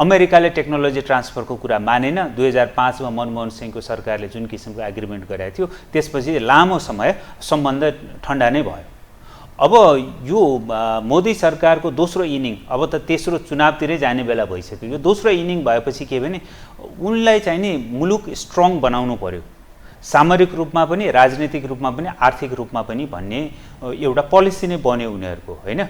अमेरिकाले टेक्नोलोजी ट्रान्सफरको कुरा मानेन। 2005 मा मनमोहन सिंहको सरकारले जुन किसिमको एग्रिमेन्ट गराएको थियो त्यसपछि लामो समय सम्बन्ध ठन्डा नै भयो। अब यो मोदी सरकारको दोस्रो इनिङ, अब त तेस्रो चुनावतिरै जाने बेला भइसक्यो। यो दोस्रो इनिङ भएपछि के भने उनलाई चाहिँ नि मुलुक स्ट्रङ बनाउनु पर्यो, सामरिक रूपमा पनि, राजनीतिक रूपमा पनि, आर्थिक रूपमा पनि भन्ने एउटा पोलिसी नै बन्यो उनीहरूको होइन।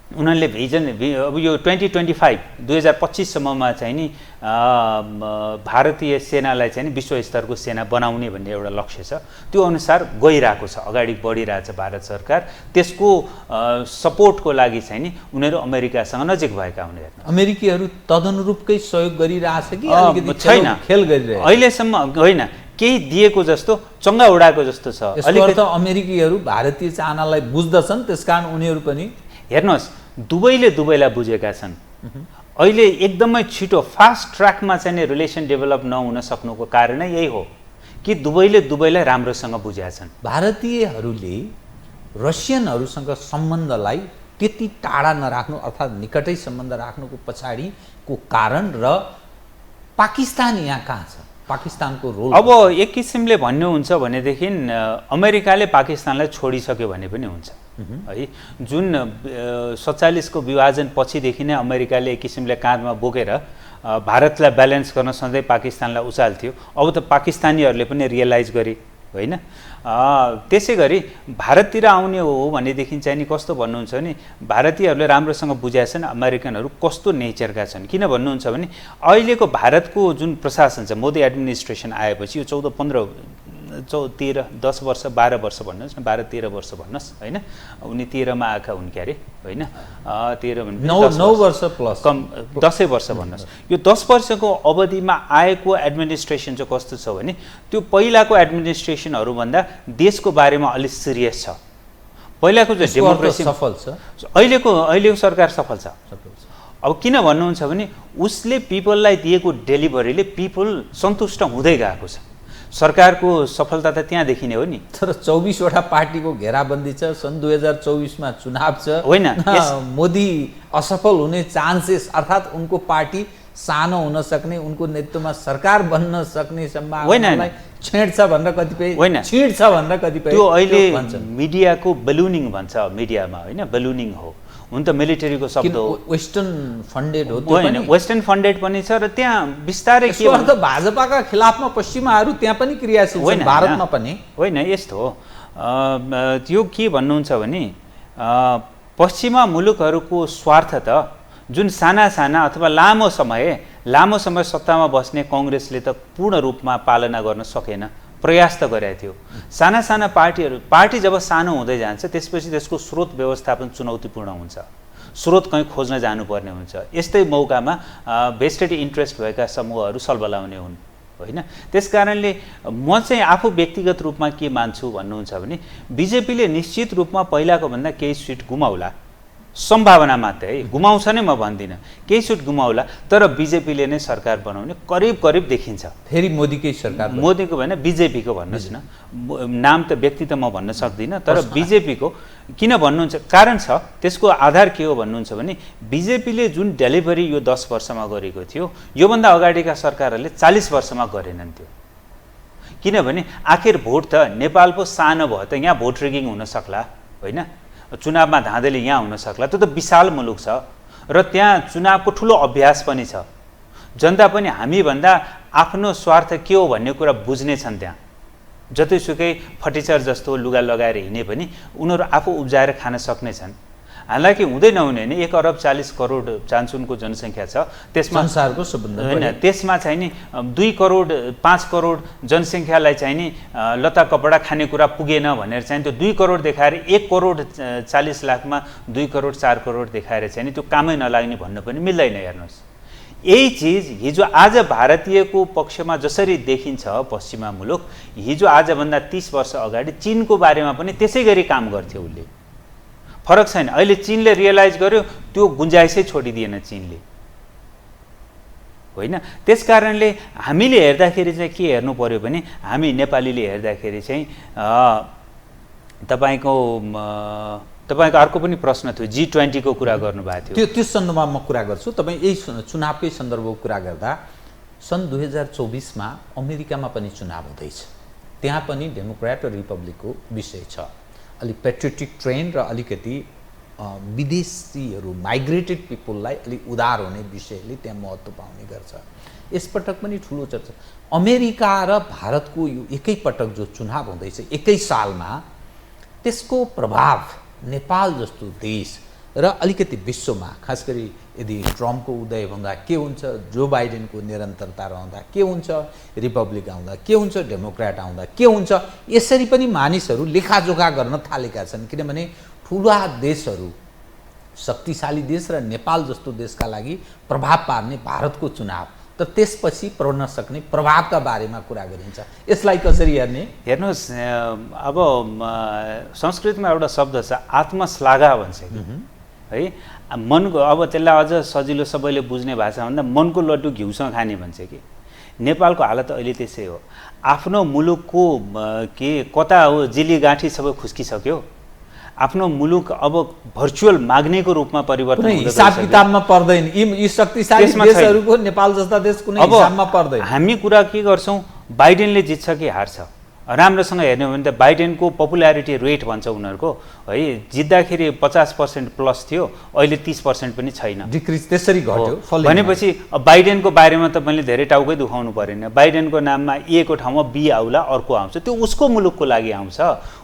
उनीहरूले भिजन, अब यो 2025 सम्ममा चाहिँ नि भारतीय सेनालाई चाहिँ नि विश्व स्तरको सेना बनाउने भन्ने एउटा लक्ष्य छ। त्यो अनुसार गइरहेको छ, अगाडि बढिरहेछ भारत सरकार। त्यसको सपोर्टको लागि चाहिँ नि उनीहरू अमेरिकासँग नजिक भएका हुने। अमेरिकीहरू तदनुरूपकै सहयोग गरिरहेछ कि अलिकति छैन, खेल गरिरहेछ? अहिलेसम्म होइन, केही दिएको जस्तो, चङ्गा उडाएको जस्तो छ। अलिकति अमेरिकीहरू भारतीय चाहनालाई बुझ्दछन्, त्यसकारण उनीहरू पनि हेर्नुहोस् दुबईले दुबईलाई बुझेका छन्। अहिले एकदमै छिटो फास्ट ट्र्याकमा चाहिँ नि रिलेसन डेभलप नहुन सक्नुको कारण नै यही हो कि दुबईलाई राम्रोसँग बुझेका छन्। भारतीयहरूले रसियनहरूसँग सम्बन्धलाई त्यति टाढा नराख्नु अर्थात् निकटै सम्बन्ध राख्नुको पछाडिको कारण र पाकिस्तान यहाँ कहाँ छ, पाकिस्तानको रोल? अब एक किसिमले भन्नुहुन्छ भनेदेखि अमेरिकाले पाकिस्तानलाई छोडिसक्यो भने पनि हुन्छ है। जुन 47 को विभाजन पछिदेखि नै अमेरिकाले एक किसिमले काँधमा बोकेर भारतलाई ब्यालेन्स गर्न सधैँ पाकिस्तानलाई उचाल्थ्यो। अब त पाकिस्तानीहरूले पनि रियलाइज गरे होइन। त्यसै गरी भारततिर आउने हो भनेदेखि चाहिँ नि कस्तो भन्नुहुन्छ भने भारतीयहरूले राम्रोसँग बुझाएका छन् अमेरिकनहरू कस्तो नेचरका छन्। किन भन्नुहुन्छ भने अहिलेको भारतको जुन प्रशासन छ, मोदी एडमिनिस्ट्रेसन आएपछि यो 14, 15, 13, 10 वर्ष 12 वर्ष भन्नुहोस् न, 12-13 वर्ष भन्नुहोस् होइन। उनी 13 मा आएका हुन् क्यारे होइन, 13 भने 9 वर्ष प्लस कम 10 वर्ष भन्नुहोस्। यो 10 वर्षको अवधिमा आएको एडमिनिस्ट्रेसन चाहिँ कस्तो छ भने त्यो पहिलाको एडमिनिस्ट्रेसनहरूभन्दा देशको बारेमा अलिक सिरियस छ। पहिलाको चाहिँ डेमोक्रेसी सफल छ, अहिलेको सरकार सफल छ। अब किन भन्नुहुन्छ भने उसले पिपललाई दिएको डेलिभरीले पिपल सन्तुष्ट हुँदै गएको छ। सरकारको सफलता त त्यहाँ देखिने हो नि। तर 24 वटा पार्टीको घेराबन्दी छ, सन् 2024 मा चुनाव छ होइन। मोदी असफल हुने चान्सेस अर्थात् उनको पार्टी सानो हुन सक्ने, उनको नेतृत्वमा सरकार बन्न सक्ने सम्भावनालाई छेड्छ भनेर कतिपय होइन, छिड्छ भनेर कतिपय त्यो अहिले मिडियाको बलुनिङ भन्छ मिडियामा होइन, बलुनिङ हो। हुन त मिलिटरीको शब्द हो, वेस्टर्न फन्डेड हो त्यो होइन, वेस्टर्न फन्डेड पनि छ र त्यहाँ बिस्तारै के अर्थ भाजपाका खिलाफमा पश्चिमाहरू त्यहाँ पनि क्रियाशील छन्, भारतमा पनि होइन। यस्तो हो, त्यो के भन्नुहुन्छ भने पश्चिमा मुलुकहरूको स्वार्थ त जुन साना अथवा लामो समय सत्तामा बस्ने कांग्रेसले त पूर्ण रूपमा पालना गर्न सकेन, प्रयास त गरेको थियो। साना पार्टी जब सानो हुँदै जान्छ त्यसपछि त्यसको स्रोत व्यवस्थापन चुनौतीपूर्ण हुन्छ, स्रोत कहीँ खोज्न जानुपर्ने हुन्छ। यस्तै मौकामा भेस्टेड इन्ट्रेस्ट भएका समूहहरू सलबलाउने हुन् होइन। त्यसकारणले म चाहिँ आफू व्यक्तिगत रूपमा के मान्छु भन्नुहुन्छ भने बिजेपीले निश्चित रूपमा पहिलाको भन्दा केही सिट गुमाउला, सम्भावना मात्रै है, गुमाउँछ नै म भन्दिनँ, केही सिट गुमाउला, तर बिजेपीले नै सरकार बनाउने करिब देखिन्छ। फेरि मोदीकै सरकार, मोदीको भएन बिजेपीको भन्नुहोस् न, नाम त व्यक्ति त म भन्न सक्दिनँ, तर बिजेपीको किन भन्नुहुन्छ कारण छ। त्यसको आधार के हो भन्नुहुन्छ भने बिजेपीले जुन डेलिभरी यो 10 वर्षमा गरेको थियो योभन्दा अगाडिका सरकारहरूले 40 वर्षमा गरेनन् त्यो। किनभने आखिर भोट त नेपाल पो सानो भयो त यहाँ भोट रिगिङ हुन सक्ला होइन, चुनावमा धाँधली यहाँ हुन सक्ला, त्यो त विशाल मुलुक छ र त्यहाँ चुनावको ठुलो अभ्यास पनि छ। जनता पनि हामीभन्दा आफ्नो स्वार्थ के हो भन्ने कुरा बुझ्ने छन्। त्यहाँ जतिसुकै फर्टिचर जस्तो लुगा लगाएर हिँडे पनि उनीहरू आफू उब्जाएर खान सक्ने छन्। हालाकि हुँदै नहुने होइन, 1 अरब 40 करोड चान्चुनको जनसङ्ख्या छ, त्यसमा संसारको सबभन्दा होइन, त्यसमा चाहिँ नि 2 करोड 5 करोड जनसङ्ख्यालाई चाहिँ नि लत्ता कपडा खानेकुरा पुगेन भनेर चाहिँ त्यो 2 करोड देखाएर 1 करोड 40 लाखमा 2 करोड 4 करोड देखाएर चाहिँ नि त्यो कामै नलाग्ने भन्नु पनि मिल्दैन। हेर्नुहोस्, यही चिज हिजो आज भारतीयको पक्षमा जसरी देखिन्छ पश्चिमा मुलुक, हिजो आजभन्दा 30 वर्ष अगाडि चीनको बारेमा पनि त्यसै गरी काम गर्थ्यो उसले। फरक छैन। अहिले चीनले रियलाइज गर्यो, त्यो गुन्जाइसै छोडिदिएन चीनले होइन। त्यसकारणले हामीले हेर्दाखेरि चाहिँ के हेर्नु पर्यो भने हामी नेपालीले हेर्दाखेरि चाहिँ तपाईँको अर्को पनि प्रश्न थियो, G20 को कुरा गर्नुभएको थियो, त्यो सन्दर्भमा म कुरा गर्छु। तपाईँ यही चुनावकै सन्दर्भको कुरा गर्दा सन् 2024 मा अमेरिकामा पनि चुनाव हुँदैछ, त्यहाँ पनि डेमोक्रेट र रिपब्लिकको विषय छ। अलिक पेट्रियोटिक ट्रेन र अलिकति विदेशीहरू माइग्रेटेड पिपुललाई अलिक उदार हुने विषयले त्यहाँ महत्त्व पाउने गर्छ। यसपटक पनि ठुलो चर्चा, अमेरिका र भारतको यो एकैपटक जो चुनाव हुँदैछ एकै सालमा, त्यसको प्रभाव नेपाल जस्तो देश र अलिकति विश्वमा, खास गरी यदि ट्रम्पको उदय हुँदा के हुन्छ, जो बाइडेनको निरन्तरता रहँदा के हुन्छ, रिपब्लिक आउँदा के हुन्छ, डेमोक्रेट आउँदा के हुन्छ, यसरी पनि मानिसहरू लेखाजोखा गर्न थालेका छन्। किनभने ठुला देशहरू, शक्तिशाली देश र नेपाल जस्तो देशका लागि प्रभाव पार्ने भारतको चुनाव, त त्यसपछि पर्न सक्ने प्रभावका बारेमा कुरा गरिन्छ। यसलाई कसरी हेर्ने? हेर्नुहोस्, अब संस्कृतमा एउटा शब्द छ आत्मश्लाघा भन्छ कि है। मनको अब त्यसलाई अझ सजिलो सबैले बुझ्ने भाषा भन्दा मनको लड्डु घिउसँग खाने भन्छ कि नेपालको हालत अहिले त्यसै हो। आफ्नो मुलुकको के कता हो जिलीगाँठी सबै खुस्किसक्यो। आफ्नो मुलुक अब भर्चुअल माग्नेको रूपमा परिवर्तन हुँदै हिसाब किताबमा पर्दैन। यी शक्तिशाली देशहरूको नेपाल जस्ता देश कुनै हिसाबमा पर्दैन। हामी कुरा के गर्छौँ, बाइडेनले जित्छ कि हार्छ। राम्रोसँग हेर्ने हो भने त बाइडेनको पपुल्यारिटी रेट भन्छ उनीहरूको है, जित्दाखेरि 50% प्लस थियो, अहिले 30% पनि छैन, डिक्रिज त्यसरी घट्यो। भनेपछि बाइडेनको बारेमा त मैले धेरै टाउकै दुखाउनु परेन। बाइडेनको नाममा ए को ठाउँमा बी आउला, अर्को आउँछ, त्यो उसको मुलुकको लागि आउँछ,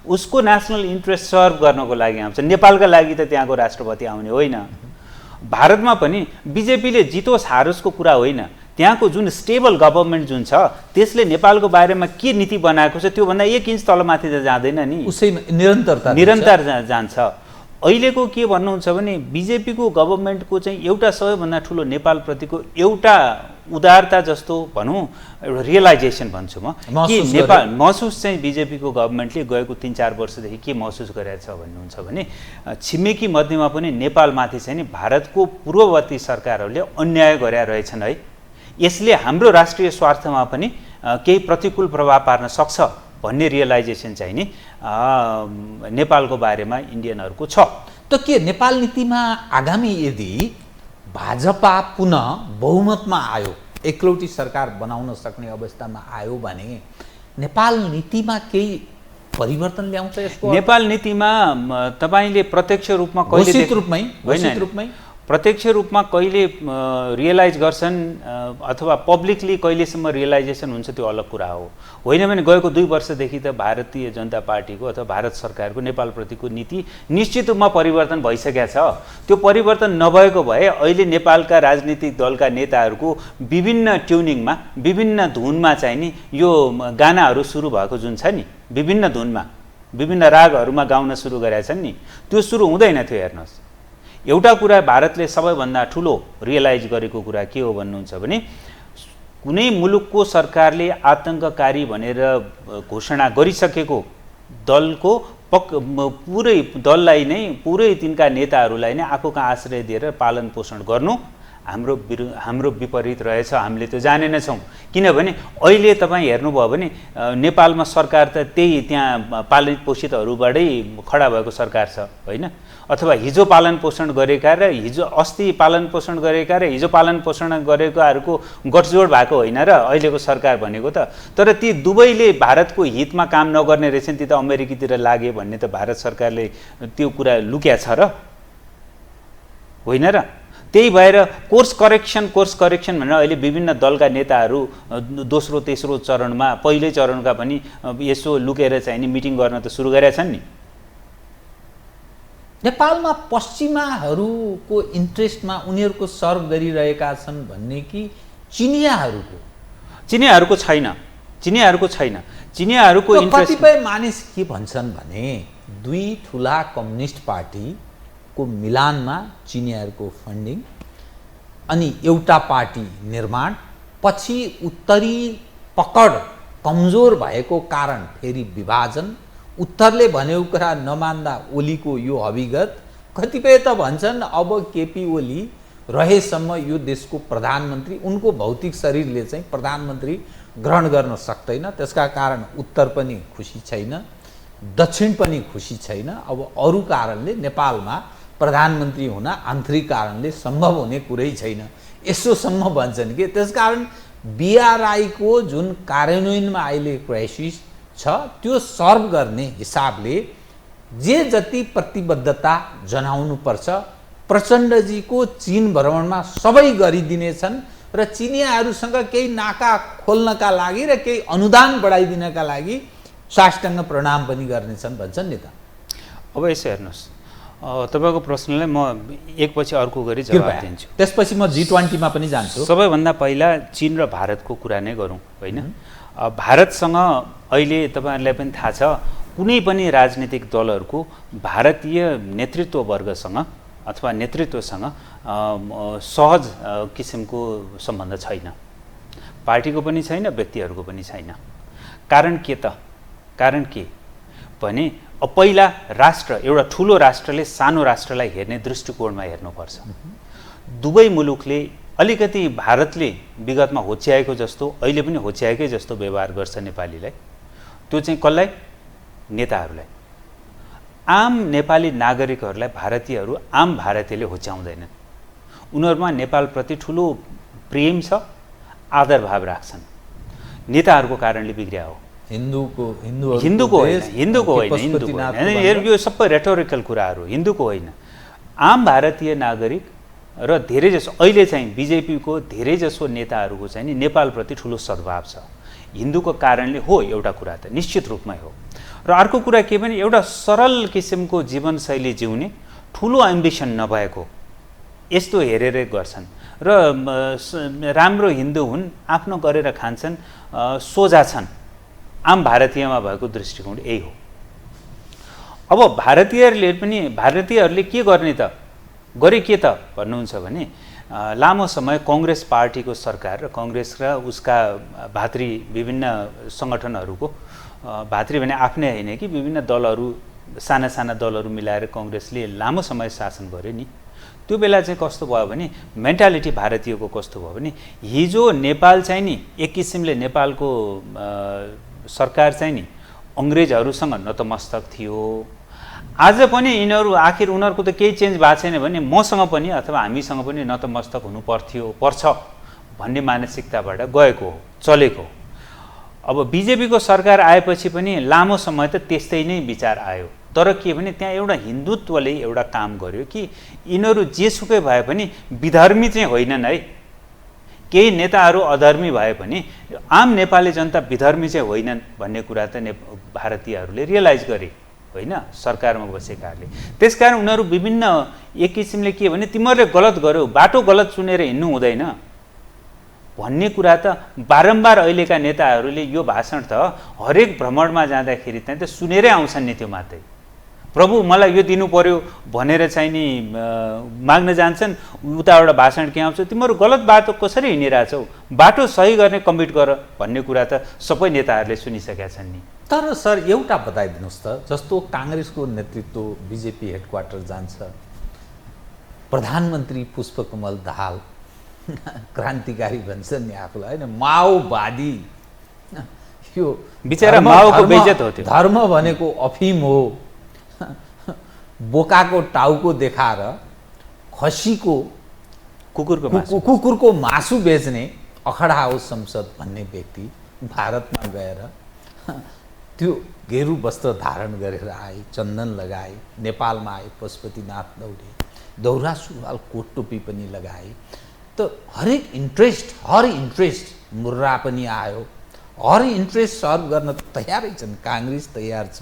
उसको नेसनल इन्ट्रेस्ट सर्भ गर्नको लागि आउँछ। नेपालका लागि त त्यहाँको राष्ट्रपति आउने होइन। भारतमा पनि बिजेपीले जितोस् हारोसको कुरा होइन, त्यहाँको जुन स्टेबल गभर्मेन्ट जुन छ त्यसले नेपालको बारेमा के नीति बनाएको छ त्योभन्दा 1 इन्च तलमाथि त जाँदैन नि, उसैमा निरन्तर जान्छ। अहिलेको के भन्नुहुन्छ भने बिजेपीको गभर्मेन्टको चाहिँ एउटा सबैभन्दा ठुलो नेपालप्रतिको एउटा उदारता जस्तो भनौँ, एउटा रियलाइजेसन भन्छु म कि नेपाल महसुस चाहिँ बिजेपीको गभर्मेन्टले गएको 3-4 वर्षदेखि के महसुस गरेको छ भन्नुहुन्छ भने छिमेकी मध्यमा पनि नेपालमाथि चाहिँ नि भारतको पूर्ववर्ती सरकारहरूले अन्याय गरेका रहेछन् है। यसले हाम्रो राष्ट्रिय स्वार्थमा पनि केही प्रतिकूल प्रभाव पार्न सक्छ भन्ने रियलाइजेसन चाहिँ नि नेपालको बारेमा इन्डियनहरूको छ। त के नेपाल नीतिमा आगामी यदि भाजपा पुनः बहुमतमा आयो, एकलौटी सरकार बनाउन सक्ने अवस्थामा आयो भने नेपाल नीतिमा केही परिवर्तन ल्याउँछ यसको? नेपाल नीतिमा तपाईले प्रत्यक्ष रूपमा रूपमै प्रत्यक्ष रूपमा कहिले रियलाइज गर्छन् अथवा पब्लिकली कहिलेसम्म रियलाइजेसन हुन्छ त्यो अलग कुरा हो। होइन भने गएको 2 वर्षदेखि त भारतीय जनता पार्टीको अथवा भारत सरकारको नेपालप्रतिको नीति निश्चित रूपमा परिवर्तन भइसकेको छ। त्यो परिवर्तन नभएको भए अहिले नेपालका राजनीतिक दलका नेताहरूको विभिन्न ट्युनिङमा विभिन्न धुनमा चाहिँ नि यो गानाहरू सुरु भएको जुन छ नि, विभिन्न धुनमा विभिन्न रागहरूमा गाउन सुरु गरेका छन् नि, त्यो सुरु हुँदैन थियो। हेर्नुहोस्, एउटा कुरा भारतले सबैभन्दा ठुलो रियलाइज गरेको कुरा के हो भन्नुहुन्छ भने कुनै मुलुकको सरकारले आतंककारी भनेर घोषणा गरिसकेको दलको पुरै दललाई नै, पुरै तिनका नेताहरूलाई नै आफूका आश्रय दिएर पालन पोषण गर्नु हाम्रो विपरीत रहेछ। हामीले त्यो जानेनछौँ। किनभने अहिले तपाईँ हेर्नुभयो भने नेपालमा सरकार त त्यही त्यहाँ पालित पोषितहरूबाटै खडा भएको सरकार छ होइन, अथवा हिजो पालन पोषण गरेका र हिजो अस्ति पालन पोषण गरेका र हिजो पालन पोषण गरेकाहरूको गठजोड भएको होइन र अहिलेको सरकार भनेको त। तर ती दुवैले भारतको हितमा काम नगर्ने रहेछन्, ती त अमेरिकीतिर लागे भन्ने त भारत सरकारले त्यो कुरा लुक्या छ र होइन र। त्यही भएर कोर्स करेक्सन भनेर अहिले विभिन्न दलका नेताहरू दोस्रो तेस्रो चरणमा, पहिलो चरणका पनि यसो लुकेर चाहिँ नि मिटिङ गर्न त सुरु गरेका छन् नि। नेपालमा पश्चिमाहरूको इन्ट्रेस्टमा उनीहरूको सर्भ गरिरहेका छन् भन्ने कि चिनियाहरूको छैन। चिनियाहरूको इन्ट्रेस्ट। कतिपय मानिस के भन्छन् भने 2 ठुला कम्युनिस्ट पार्टीको मिलानमा चिनियाहरूको फन्डिङ अनि एउटा पार्टी निर्माण, पछि उत्तरी पकड कमजोर भएको कारण फेरि विभाजन, उत्तरले भनेको कुरा नमान्दा ओलीको यो अभिगत। कतिपय त भन्छन् अब केपी ओली रहेसम्म यो देशको प्रधानमन्त्री, उनको भौतिक शरीरले चाहिँ प्रधानमन्त्री ग्रहण गर्न सक्दैन, त्यसका कारण उत्तर पनि खुसी छैन, दक्षिण पनि खुसी छैन। अब अरू कारणले नेपालमा प्रधानमन्त्री हुन आन्तरिक कारणले सम्भव हुने कुरै छैन, यसोसम्म भन्छन् कि त्यसकारण बिआरआईको जुन कार्यान्वयनमा अहिले क्राइसिस छ त्यो सर्भ गर्ने हिसाबले जे जति प्रतिबद्धता जनाउनुपर्छ प्रचण्डजीको चीन भ्रमणमा सबै गरिदिनेछन् र चिनियाहरूसँग केही नाका खोल्नका लागि र केही अनुदान बढाइदिनका लागि साष्टाङ्ग प्रणाम पनि गर्नेछन् भन्छन् नि त। अब यसो हेर्नुहोस्, तपाईँको प्रश्नलाई म एकपछि अर्को गरी जवाब दिन्छु, त्यसपछि म G20 मा पनि जान्छु। सबैभन्दा पहिला चीन र भारतको कुरा नै गरौँ होइन। भारतसँग अहिले तपाईँहरूलाई पनि थाहा छ कुनै पनि राजनीतिक दलहरूको भारतीय नेतृत्ववर्गसँग अथवा नेतृत्वसँग सहज किसिमको सम्बन्ध छैन, पार्टीको पनि छैन, व्यक्तिहरूको पनि छैन। कारण के त? कारण के भने पहिला राष्ट्र, एउटा ठुलो राष्ट्रले सानो राष्ट्रलाई हेर्ने दृष्टिकोणमा हेर्नुपर्छ। दुवै मुलुकले अलिकति भारतले विगतमा होच्याएको जस्तो, अहिले पनि होच्याएकै जस्तो व्यवहार गर्छ नेपालीलाई। त्यो चाहिँ कसलाई? नेताहरूलाई। आम नेपाली नागरिकहरूलाई भारतीयहरू, आम भारतीयले होच्याउँदैनन्। उनीहरूमा नेपालप्रति ठुलो प्रेम छ, आदर भाव राख्छन्। नेताहरूको कारणले बिग्रिया हो। हिन्दूको होइन, यो सबै रेटोरिकल कुराहरू, हिन्दूको होइन। आम भारतीय नागरिक र धेरैजसो अहिले चाहिँ बिजेपीको धेरैजसो नेताहरूको चाहिँ नि नेपालप्रति ठुलो सद्भाव छ। हिन्दूको कारणले हो एउटा कुरा त निश्चित रूपमै हो। र अर्को कुरा के भने एउटा सरल किसिमको जीवनशैली जिउने, ठुलो एम्बिसन नभएको यस्तो हेरेर गर्छन्। र राम्रो हिन्दू हुन्, आफ्नो गरेर खान्छन्, सोझा छन्। आम भारतीयमा भएको दृष्टिकोण यही हो। अब भारतीयहरूले के गर्ने त, गरे के त भन्नुहुन्छ भने लामो समय कांग्रेस पार्टीको सरकार र कांग्रेस र उसका भातृ विभिन्न सङ्गठनहरूको, भातृ भने आफ्नै होइन कि विभिन्न दलहरू, साना साना दलहरू मिलाएर कांग्रेसले लामो समय शासन गर्यो नि। त्यो बेला चाहिँ कस्तो भयो भने मेन्टालिटी भारतीयको कस्तो भयो भने हिजो नेपाल चाहिँ नि एक किसिमले नेपालको सरकार चाहिँ नि अङ्ग्रेजहरूसँग नतमस्तक थियो। आज पनि यिनीहरू आखिर उनीहरूको त केही चेन्ज भएको छैन भने मसँग पनि अथवा हामीसँग पनि नतमस्तक हुनु पर्छ भन्ने मानसिकताबाट गएको हो, चलेको हो। अब बिजेपीको सरकार आएपछि पनि लामो समय त त्यस्तै नै विचार आयो। तर के भने त्यहाँ एउटा हिन्दुत्वले एउटा काम गर्यो कि यिनीहरू जेसुकै भए पनि विधर्मी चाहिँ होइनन् है। केही नेताहरू अधर्मी भए पनि आम नेपाली जनता विधर्मी चाहिँ होइनन् भन्ने कुरा त भारतीयहरूले रियलाइज गरे होइन, सरकारमा बसेकाहरूले। त्यसकारण उनीहरू विभिन्न एक किसिमले के भने तिमीहरूले गलत गर्यौ, बाटो गलत चुनेर हिँड्नु हुँदैन भन्ने कुरा त बारम्बार अहिलेका नेताहरूले यो भाषण त हरेक भ्रमणमा जाँदाखेरि चाहिँ त सुनेरै आउँछन् नि। त्यो मात्रै प्रभु मलाई यो दिनु पर्यो भनेर चाहिँ नि माग्न जान्छन्, उताबाट भाषण के आउँछ, तिमीहरू गलत बाटो कसरी हिँडिरहेछौ, बाटो सही गर्ने कमिट गर भन्ने कुरा त सबै नेताहरूले सुनिसकेका छन् नि। तर सर एउटा बताइदिनुहोस् त, जस्तो काङ्ग्रेसको नेतृत्व बिजेपी हेडक्वार्टर जान्छ, प्रधानमन्त्री पुष्पकमल दाहाल क्रान्तिकारी भन्छन् नि आफूलाई होइन, माओवादी, यो बिचरा माओको बेइज्जत हो। त्यो धर्म भनेको अफिम हो, बोकाको टाउको देखाएर खसीको कुकुरको मासु बेच्ने अखडा हाउस संसद भन्ने व्यक्ति भारतमा गएर त्यो गेरु वस्त्र धारण गरेर आए, चन्दन लगाए, नेपालमा आए, पशुपतिनाथ दौरा सुरुवाल कोट टोपी पनि लगाए। त हर इन्ट्रेस्ट मुर्रा पनि आयो, हर इन्ट्रेस्ट सर्भ गर्न तयारै छन्। काङ्ग्रेस तयार छ,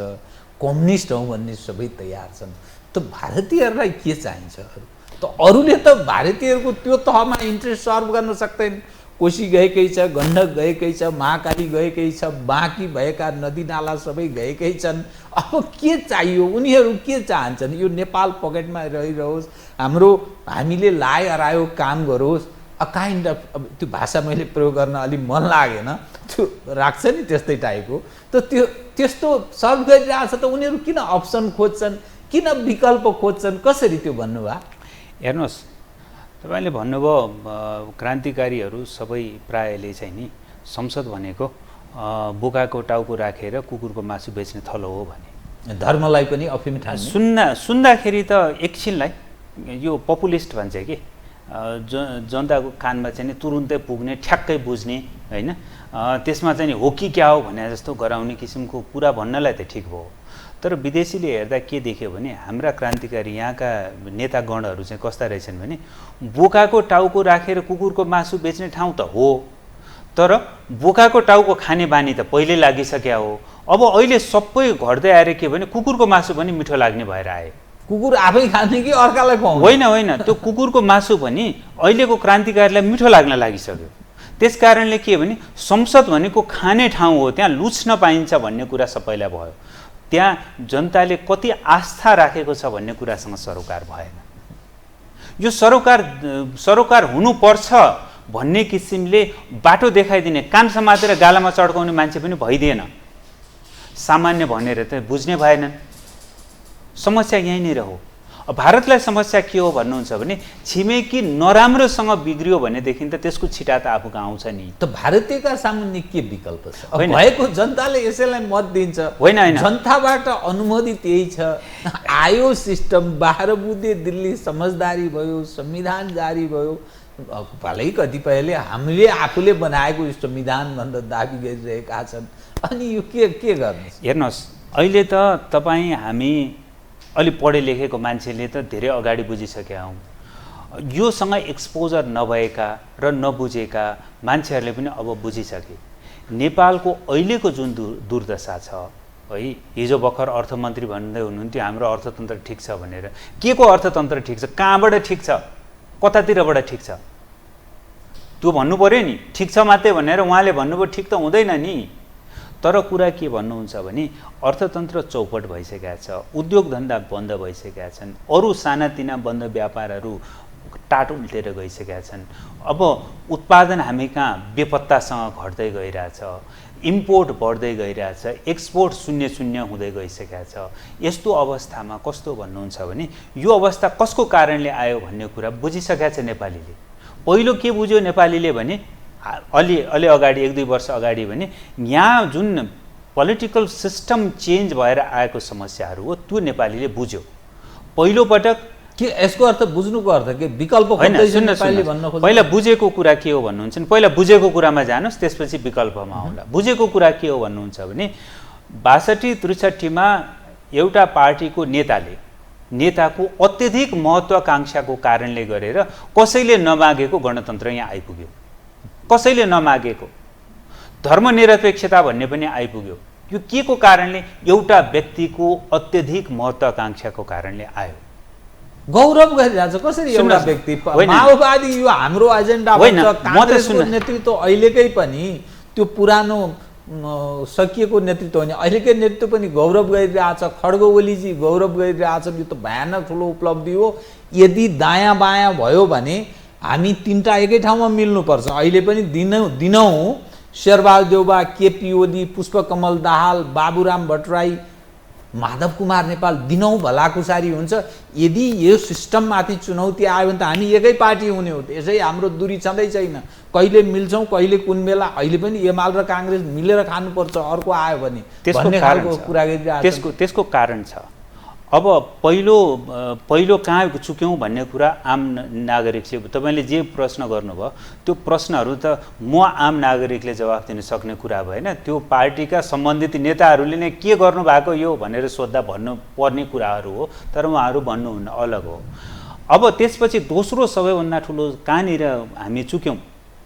कम्युनिस्ट हौ भन्ने सबै तयार छन्। त भारतीयहरूलाई के चाहिन्छ? त अरूले त भारतीयहरूको त्यो तहमा इन्ट्रेस्ट सर्भ गर्न सक्दैन। कोशी गएकै छ, गण्डक गएकै छ, महाकाली गएकै छ, बाँकी भएका नदी नाला सबै गएकै छन्। अब के चाहियो? उनीहरू के चाहन्छन्? यो नेपाल पकेटमा रहिरहोस्, हामीले लाए हरायो काम गरोस्, अ काइन्ड अफ, अब त्यो भाषा मैले प्रयोग गर्न अलिक मन लागेन, त्यो राख्छ नि त्यस्तै टाइपको। त त्यस्तो सर्भ गरिरहेछ त उनीहरू किन अप्सन खोज्छन्, किन विकल्प खोज्छन्? कसरी त्यो भन्नुभयो? हेर्नुहोस्, तपाईँले भन्नुभयो क्रान्तिकारीहरू सबै प्रायले चाहिँ नि संसद भनेको बोकाको टाउको राखेर कुकुरको मासु बेच्ने थलो हो भने, धर्मलाई पनि अफिम ठान्ने। सुन्दाखेरि त एकछिनलाई यो पपुलिस्ट भन्छ कि जनताको कानमा चाहिँ तुरुन्तै पुग्ने, ठ्याक्कै बुझ्ने होइन, त्यसमा चाहिँ हो कि क्या हो भने जस्तो गराउने किसिमको कुरा भन्नलाई त ठिक भयो। तर विदेशीले हेर्दा के देख्यो भने हाम्रा क्रान्तिकारी यहाँका नेतागणहरू चाहिँ कस्ता रहेछन् भने बोकाको टाउको राखेर कुकुरको मासु बेच्ने ठाउँ त हो, तर बोकाको टाउको खाने बानी त पहिल्यै लागिसक्या हो। अब अहिले सबै घट्दै आएर के भने कुकुरको मासु पनि मिठो लाग्ने भएर आयो। कुकुर आफै खाने कि अर्कालाई खुवाउने? होइन, त्यो कुकुरको मासु पनि अहिलेको क्रान्तिकारीलाई मिठो लाग्न लागिसक्यो। त्यसकारणले के भने संसद भनेको खाने ठाउँ हो, त्यहाँ लुच्न पाइन्छ भन्ने कुरा सबैलाई भयो। त्यहाँ जनताले कति आस्था राखेको छ भन्ने कुरासँग सरोकार भएन। यो सरोकार हुनुपर्छ भन्ने किसिमले बाटो देखाइदिने, कान समातेर गालामा चड्काउने मान्छे पनि भइदिएन। सामान्य भनेर त बुझ्ने भएनन्। समस्या यहीँनिर हो। भारतलाई समस्या के हो भन्नुहुन्छ भने छिमेकी नराम्रोसँग बिग्रियो भनेदेखि त त्यसको छिटा त आफूको आउँछ नि। त भारतीयका सामुन्ने के विकल्प छ? होइन। भएको जनताले यसैलाई मत दिन्छ। होइन, होइन। जनताबाट अनुमोदित यही छ। आयो सिस्टम, 12 बुँदे दिल्ली समझदारी भयो, संविधान जारी भयो। भलै कतिपयले हामीले आफूले बनाएको संविधान भनेर दाबी गरिरहेका छन्। अनि यो के गर्ने? हेर्नुहोस्, अहिले त हामी अलि पढे लेखेको मान्छेले त धेरै अगाडि बुझिसकेका हौँ। योसँग एक्सपोजर नभएका र नबुझेका मान्छेहरूले पनि अब बुझिसके। नेपालको अहिलेको जुन दुर्दशा छ है, हिजो भर्खर अर्थमन्त्री भन्दै हुनुहुन्थ्यो हाम्रो अर्थतन्त्र ठिक छ भनेर। के को अर्थतन्त्र ठिक छ? कहाँबाट ठिक छ? कतातिरबाट ठिक छ? त्यो भन्नु पर्यो नि। ठिक छ मात्रै भनेर उहाँले भन्नुभयो, ठिक त हुँदैन नि। तर कुरा के भन्नुहुन्छ भने अर्थतन्त्र चौपट भइसकेका छ, उद्योग धन्दा बन्द भइसकेका छन्, अरू सानातिना बन्द व्यापारहरू टाट उल्टेर गइसकेका छन्। अब उत्पादन हामी कहाँ बेपत्तासँग घट्दै गइरहेछ, इम्पोर्ट बढ्दै गइरहेछ, एक्सपोर्ट शून्य हुँदै गइसकेका छ। यस्तो अवस्थामा कस्तो भन्नुहुन्छ भने यो अवस्था कसको कारणले आयो भन्ने कुरा बुझिसकेका छ नेपालीले। पहिलो के बुझ्यो नेपालीले भने अलि अगाडि 1-2 वर्ष अगाडि भने यहाँ जुन पोलिटिकल सिस्टम चेन्ज भएर आएको समस्याहरू हो त्यो नेपालीले बुझ्यो पहिलो पटक। के यसको अर्थ बुझ्नुको अर्थ के विकल्प खोज्दैछ नेपालीले भन्न खोज्छ? पहिला बुझेको कुरा के हो भन्नुहुन्छ भने पहिला बुझेको कुरामा जानुस्, त्यसपछि विकल्पमा आउला। बुझेको कुरा के हो भन्नुहुन्छ भने 62-63 मा एउटा पार्टीको नेताको अत्यधिक महत्त्वाकांक्षाको कारणले गरेर कसैले नमागेको गणतन्त्र यहाँ आइपुग्यो। कसैले नमागेको धर्मनिरपेक्षता भन्ने पनि आइपुग्यो। यो के को कारणले? एउटा व्यक्तिको अत्यधिक महत्त्वाकांक्षाको कारणले आयो। गौरव गरिरहेछ कसरी एउटा व्यक्ति माओवादी यो हाम्रो एजेन्डा भन्छ, कांग्रेसको नेतृत्व अहिलेकै पनि त्यो पुरानो सकिएको नेतृत्व होइन, अहिलेकै नेतृत्व पनि गौरव गरिरहेछ। खड्ग ओलीजी गौरव गरिरहेछन्। यो त भयानक ठुलो उपलब्धि हो। यदि दायाँ बायाँ भयो भने हामी तीनटा एकै ठाउँमा मिल्नुपर्छ। अहिले पनि दिनौँ शेरबहादुर देउबा, केपी ओली, पुष्पकमल दाहाल, बाबुराम भट्टराई, माधव कुमार नेपाल दिनौँ भलाकुसारी हुन्छ। यदि यो सिस्टममाथि चुनौती आयो भने त हामी एकै पार्टी हुने हो। त्यसै हाम्रो दूरी छँदै छैन। कहिले मिल्छौँ, कहिले कुन बेला। अहिले पनि एमाले र काङ्ग्रेस मिलेर खानुपर्छ अर्को आयो भने भन्ने खालको कुरा गरिरहेको। त्यसको कारण छ। अब पहिलो कहाँ चुक्यौँ भन्ने कुरा आम नागरिकले तपाईँले जे प्रश्न गर्नुभयो त्यो प्रश्नहरू त म आम नागरिकले जवाफ दिन सक्ने कुरा भएन। त्यो पार्टीका सम्बन्धित नेताहरूले नै के गर्नुभएको यो भनेर सोद्धा भन्नुपर्ने कुराहरू हो। तर उहाँहरू भन्नुहुन्न अलग हो। अब त्यसपछि दोस्रो सबैभन्दा ठुलो कहाँनिर हामी चुक्यौँ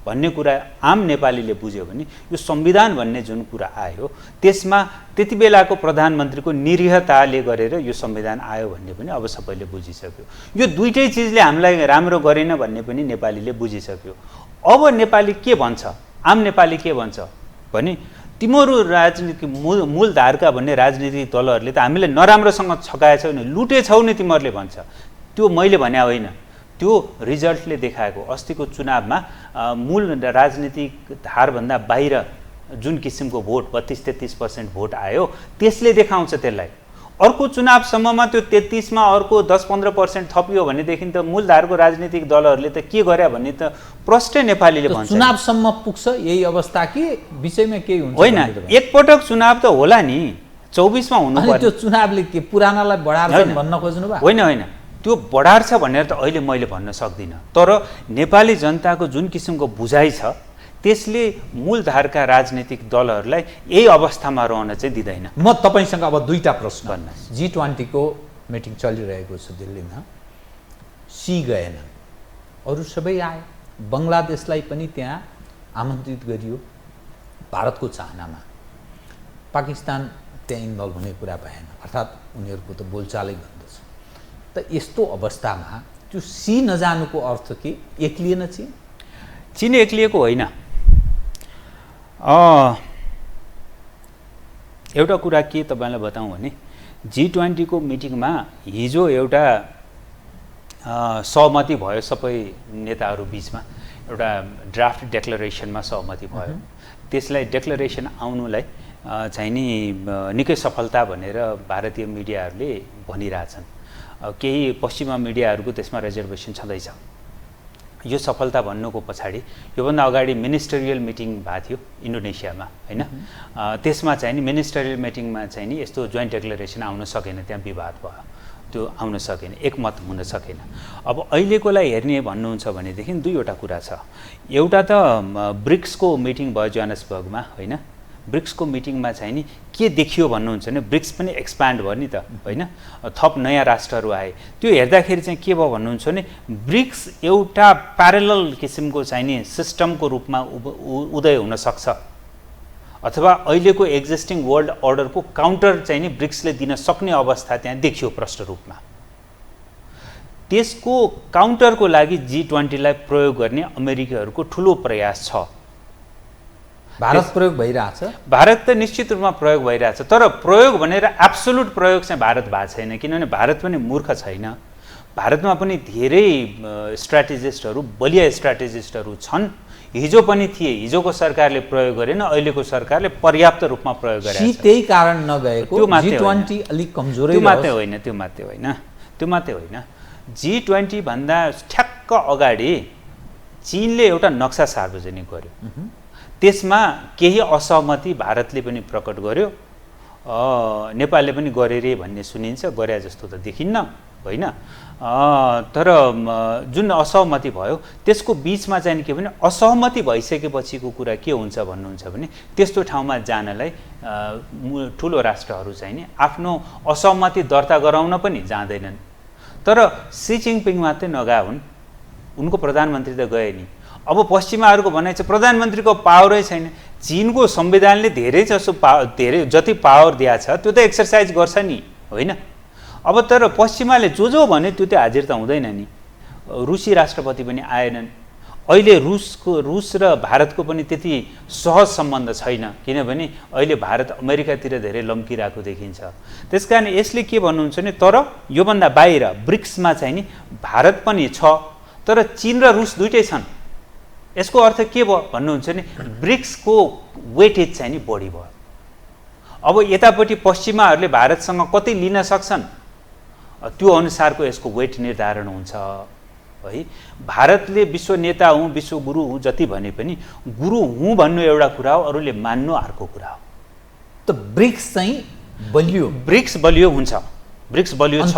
भन्ने कुरा आम नेपालीले बुझ्यो भने यो संविधान भन्ने जुन कुरा आयो त्यसमा त्यति बेलाको प्रधानमन्त्रीको निरीहताले गरेर यो संविधान आयो भन्ने पनि अब सबैले बुझिसक्यो। यो दुईटै चिजले हामीलाई राम्रो गरेन भन्ने पनि नेपालीले बुझिसक्यो। अब नेपाली के भन्छ, आम नेपाली के भन्छ भने तिमीहरू राजनीतिक मूलधारका भन्ने राजनीतिक दलहरूले त हामीलाई नराम्रोसँग छकाएछौ नि, लुटेछौ नि तिमीहरूले भन्छ। त्यो मैले भने होइन, त्यो रिजल्टले देखाएको। अस्तिको चुनावमा मूल राजनीतिक धारभन्दा बाहिर जुन किसिमको भोट 32-33% भोट आयो त्यसले देखाउँछ त्यसलाई। अर्को चुनावसम्ममा त्यो 33 मा अर्को 10-15% थपियो भनेदेखि त मूलधारको राजनीतिक दलहरूले त के गर्या भन्ने त प्रष्टै नेपालीले भन्छ। चुनावसम्म पुग्छ यही अवस्था कि विषयमा केही हुन्छ? होइन, एकपटक चुनाव त होला नि, 24 मा हुनु पर्यो। त्यो चुनावले के पुरानालाई बढार्छ भन्न खोज्नु भयो? होइन, त्यो बढार्छ भनेर त अहिले मैले भन्न सक्दिनँ। तर नेपाली जनताको जुन किसिमको बुझाइ छ त्यसले मूलधारका राजनीतिक दलहरूलाई यही अवस्थामा रहन चाहिँ दिँदैन। म तपाईसँग अब दुईटा प्रश्न भन्न। G20 को मिटिङ चलिरहेको छ दिल्लीमा, सी गएन, अरू सबै आए, बङ्गलादेशलाई पनि त्यहाँ आमन्त्रित गरियो भारतको चाहनामा। पाकिस्तान त्यहाँ इन्भल्भ हुने कुरा भएन, अर्थात् उनीहरूको त बोलचालै गर्दछ। त यस्तो अवस्थामा त्यो सी नजानुको अर्थ के एक्लिएन? चीन एक्लिएको होइन। एउटा कुरा के तपाईँलाई बताउँ भने G20 को मिटिङमा हिजो एउटा सहमति भयो सबै नेताहरू बिचमा, एउटा ड्राफ्ट डेक्लरेसनमा सहमति भयो। त्यसलाई डेक्लरेसन आउनुलाई चाहिँ नि निकै सफलता भनेर भारतीय मिडियाहरूले भनिरहेछन्। केही पश्चिमा मिडियाहरूको त्यसमा रिजर्भेसन छँदैछ। यो सफलता भन्नुको पछाडि योभन्दा अगाडि मिनिस्टरियल मिटिङ भएको थियो इन्डोनेसियामा हैन, त्यसमा चाहिँ नि मिनिस्टरियल मिटिङमा चाहिँ नि यस्तो जोइन्ट डिक्लेरेसन आउन सकेन, त्यहाँ विवाद भयो, त्यो आउन सकेन, एकमत हुन सकेन। अब अहिलेकोलाई हेर्ने भन्नुहुन्छ भनेदेखि दुईवटा कुरा छ। एउटा त ब्रिक्सको मिटिङ भयो जोहान्सबर्गमा हैन, ब्रिक्सको मिटिङमा चाहिँ नि के देखियो भन्नुहुन्छ भने ब्रिक्स पनि एक्सपान्ड भयो नि त हैन, थप नयाँ राष्ट्रहरू आए। त्यो हेर्दाखेरि चाहिँ के भयो भन्नुहुन्छ भने ब्रिक्स एउटा प्यारलल किसिमको चाहिँ नि सिस्टमको रूपमा उदय हुन सक्छ, अथवा अहिलेको एक्जिस्टिङ वर्ल्ड अर्डरको काउन्टर चाहिँ नि ब्रिक्सले दिन सक्ने अवस्था त्यहाँ देखियो प्रष्ट रूपमा। त्यसको काउन्टरको लागि G20 लाई प्रयोग गर्ने अमेरिकीहरूको ठुलो प्रयास छ। भारत प्रयोग भइरहेछ, भारत त निश्चित रूपमा प्रयोग भइरहेछ, तर प्रयोग भनेर एब्सोल्युट प्रयोग चाहिँ भारत भएको छैन, किनभने भारत पनि मूर्ख छैन। भारतमा पनि धेरै स्ट्राटेजिस्टहरू, बलिया स्ट्राटेजिस्टहरू छन्, हिजो पनि थिए। हिजोको सरकारले प्रयोग गरेन, अहिलेको सरकारले पर्याप्त रूपमा प्रयोग गरेछ। त्यही कारण नगएको G20 अलिक कमजोरै त्यो मात्रै होइन, त्यो मात्रै होइन, त्यो मात्रै होइन। G20 भन्दा ठ्याक्क अगाडि चीनले एउटा नक्सा सार्वजनिक गर्यो, त्यसमा केही असहमति भारतले पनि प्रकट गर्यो, नेपालले पनि गरे रे भन्ने सुनिन्छ, गरे जस्तो त देखिन्न होइन। तर जुन असहमति भयो त्यसको बिचमा चाहिँ के भने असहमति भइसकेपछिको कुरा के हुन्छ भन्नुहुन्छ भने त्यस्तो ठाउँमा जानलाई ठुलो राष्ट्रहरू चाहिँ नि आफ्नो असहमति दर्ता गराउन पनि जाँदैनन्। तर सी जिनपिङ मात्रै नगए हुन्, उनको प्रधानमन्त्री त गए नि। अब पश्चिमाहरूको भनाइ चाहिँ प्रधानमन्त्रीको पावरै छैन। चीनको संविधानले धेरै जति पावर दिएको छ त्यो त एक्सर्साइज गर्छ नि होइन। अब तर पश्चिमाले जो भने त्यो त हाजिर त हुँदैन नि। रुसी राष्ट्रपति पनि आएनन्। अहिले रुस र भारतको पनि त्यति सहज सम्बन्ध छैन, किनभने अहिले भारत अमेरिकातिर धेरै लम्किरहेको देखिन्छ। त्यसकारण यसले के भन्नुहुन्छ भने तर योभन्दा बाहिर ब्रिक्समा चाहिँ नि भारत पनि छ, तर चीन र रुस दुइटै छन्। यसको अर्थ के भयो भन्नुहुन्छ भने ब्रिक्सको वेटेज चाहिँ नि बढी भयो। अब यतापट्टि पश्चिमाहरूले भारतसँग कति लिन सक्छन् त्यो अनुसारको यसको वेट निर्धारण हुन्छ है। भारतले विश्व नेता हुँ, विश्व गुरु हुँ जति भने पनि गुरु हुँ भन्नु एउटा कुरा हो, अरूले मान्नु अर्को कुरा हो। त ब्रिक्स चाहिँ बलियो, ब्रिक्स बलियो हुन्छ, ब्रिक्स बलियो छ।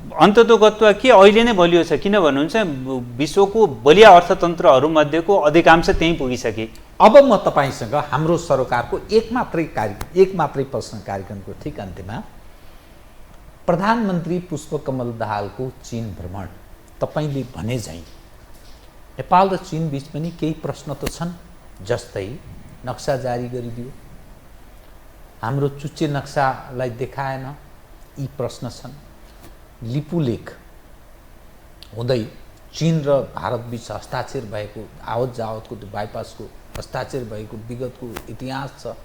अन्ततोगत्वा के अहिले नै बलियो छ, किन भन्नुहुन्छ विश्वको बलिया अर्थतन्त्रहरूमध्येको अधिकांश त्यहीँ पुगिसके। अब म तपाईसँग हाम्रो सरकारको एक मात्रै प्रश्न कार्यक्रमको ठिक अन्त्यमा, प्रधानमन्त्री पुष्पकमल दाहालको चीन भ्रमण तपाईले भने झैं नेपाल र चीन बीच पनि केही प्रश्न त छन्, जस्तै नक्सा जारी गरिदियो, हाम्रो चुच्चे नक्सालाई देखाएन, यी प्रश्न छन्। लिपुलेख हुँदै चीन र भारत बीच हस्ताक्षर भएको आवत जावतको त्यो बाइपासको हस्ताक्षर भएको विगतको इतिहास छ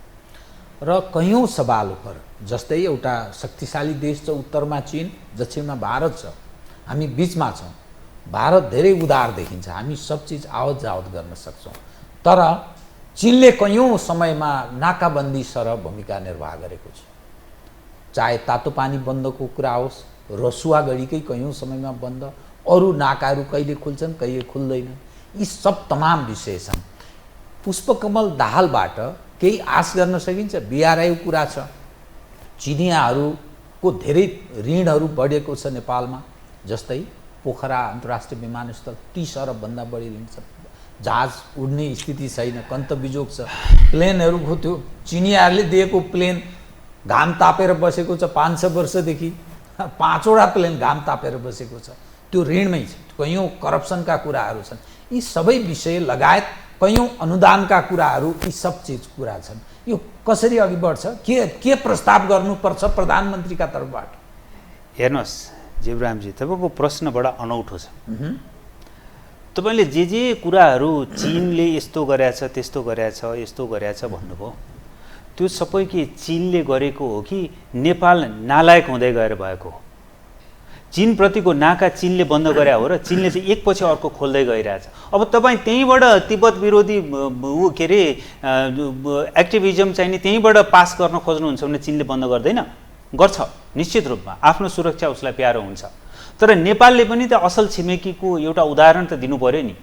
र कयौं सवालहरू, जस्तै एउटा शक्तिशाली देश छ उत्तरमा चीन, दक्षिणमा भारत छ, हामी बीचमा छौँ। भारत धेरै उदार देखिन्छ, हामी सब चीज आवत जावत गर्न सक्छौँ, तर चीनले कयौं समयमा नाकाबन्दी सरह भूमिका निर्वाह गरेको छ। चाहे तातो पानी बन्दको कुरा होस्, रसुवा गढीकै कयौं समयमा बन्द, अरू नाकाहरू कहिले खुल्छन् कहिले खुल्दैनन्, यी सब तमाम विषय छन्। पुष्पकमल दाहालबाट केही आश गर्न सकिन्छ? बिआरआईको कुरा छ, चिनियाहरूको धेरै ऋणहरू बढेको छ नेपालमा, जस्तै पोखरा अन्तर्राष्ट्रिय विमानस्थल 30 अरबभन्दा बढी ऋण छ, जहाज उड्ने स्थिति छैन, कन्तबिजोग छ, प्लेनहरूको त्यो चिनियाहरूले दिएको प्लेन घाम तापेर बसेको छ 500 वर्षदेखि, 5वटा प्लेन घाम तापेर बसेको छ, त्यो ऋणमै छ। कयौं करप्सनका कुराहरू छन्, यी सबै विषय लगायत कयौं अनुदानका कुराहरू, यी सब चीज कुरा छन्। यो कसरी अघि बढ्छ? के प्रस्ताव गर्नुपर्छ प्रधानमन्त्रीका तर्फबाट? हेर्नुहोस् जीवरामजी, तपाईँको प्रश्न बडा अनौठो छ। तपाईँले जे कुराहरू चीनले यस्तो गरेछ, त्यस्तो गरेछ, यस्तो गरेछ भन्नुभयो, त्यो सबै के चीनले गरेको हो कि नेपाल नालायक हुँदै गएर भएको हो? चीनप्रतिको नाका चीनले बन्द गरे हो र चीनले चाहिँ एकपछि अर्को खोल्दै गइरहेछ। अब तपाईँ त्यहीँबाट तिब्बत विरोधी ऊ के अरे एक्टिभिजम चाहिँ नि त्यहीँबाट पास गर्न खोज्नुहुन्छ भने चीनले बन्द गर्दैन? गर्छ निश्चित रूपमा, आफ्नो सुरक्षा उसलाई प्यारो हुन्छ। तर नेपालले पनि त असल छिमेकीको एउटा उदाहरण त दिनु पर्यो नि।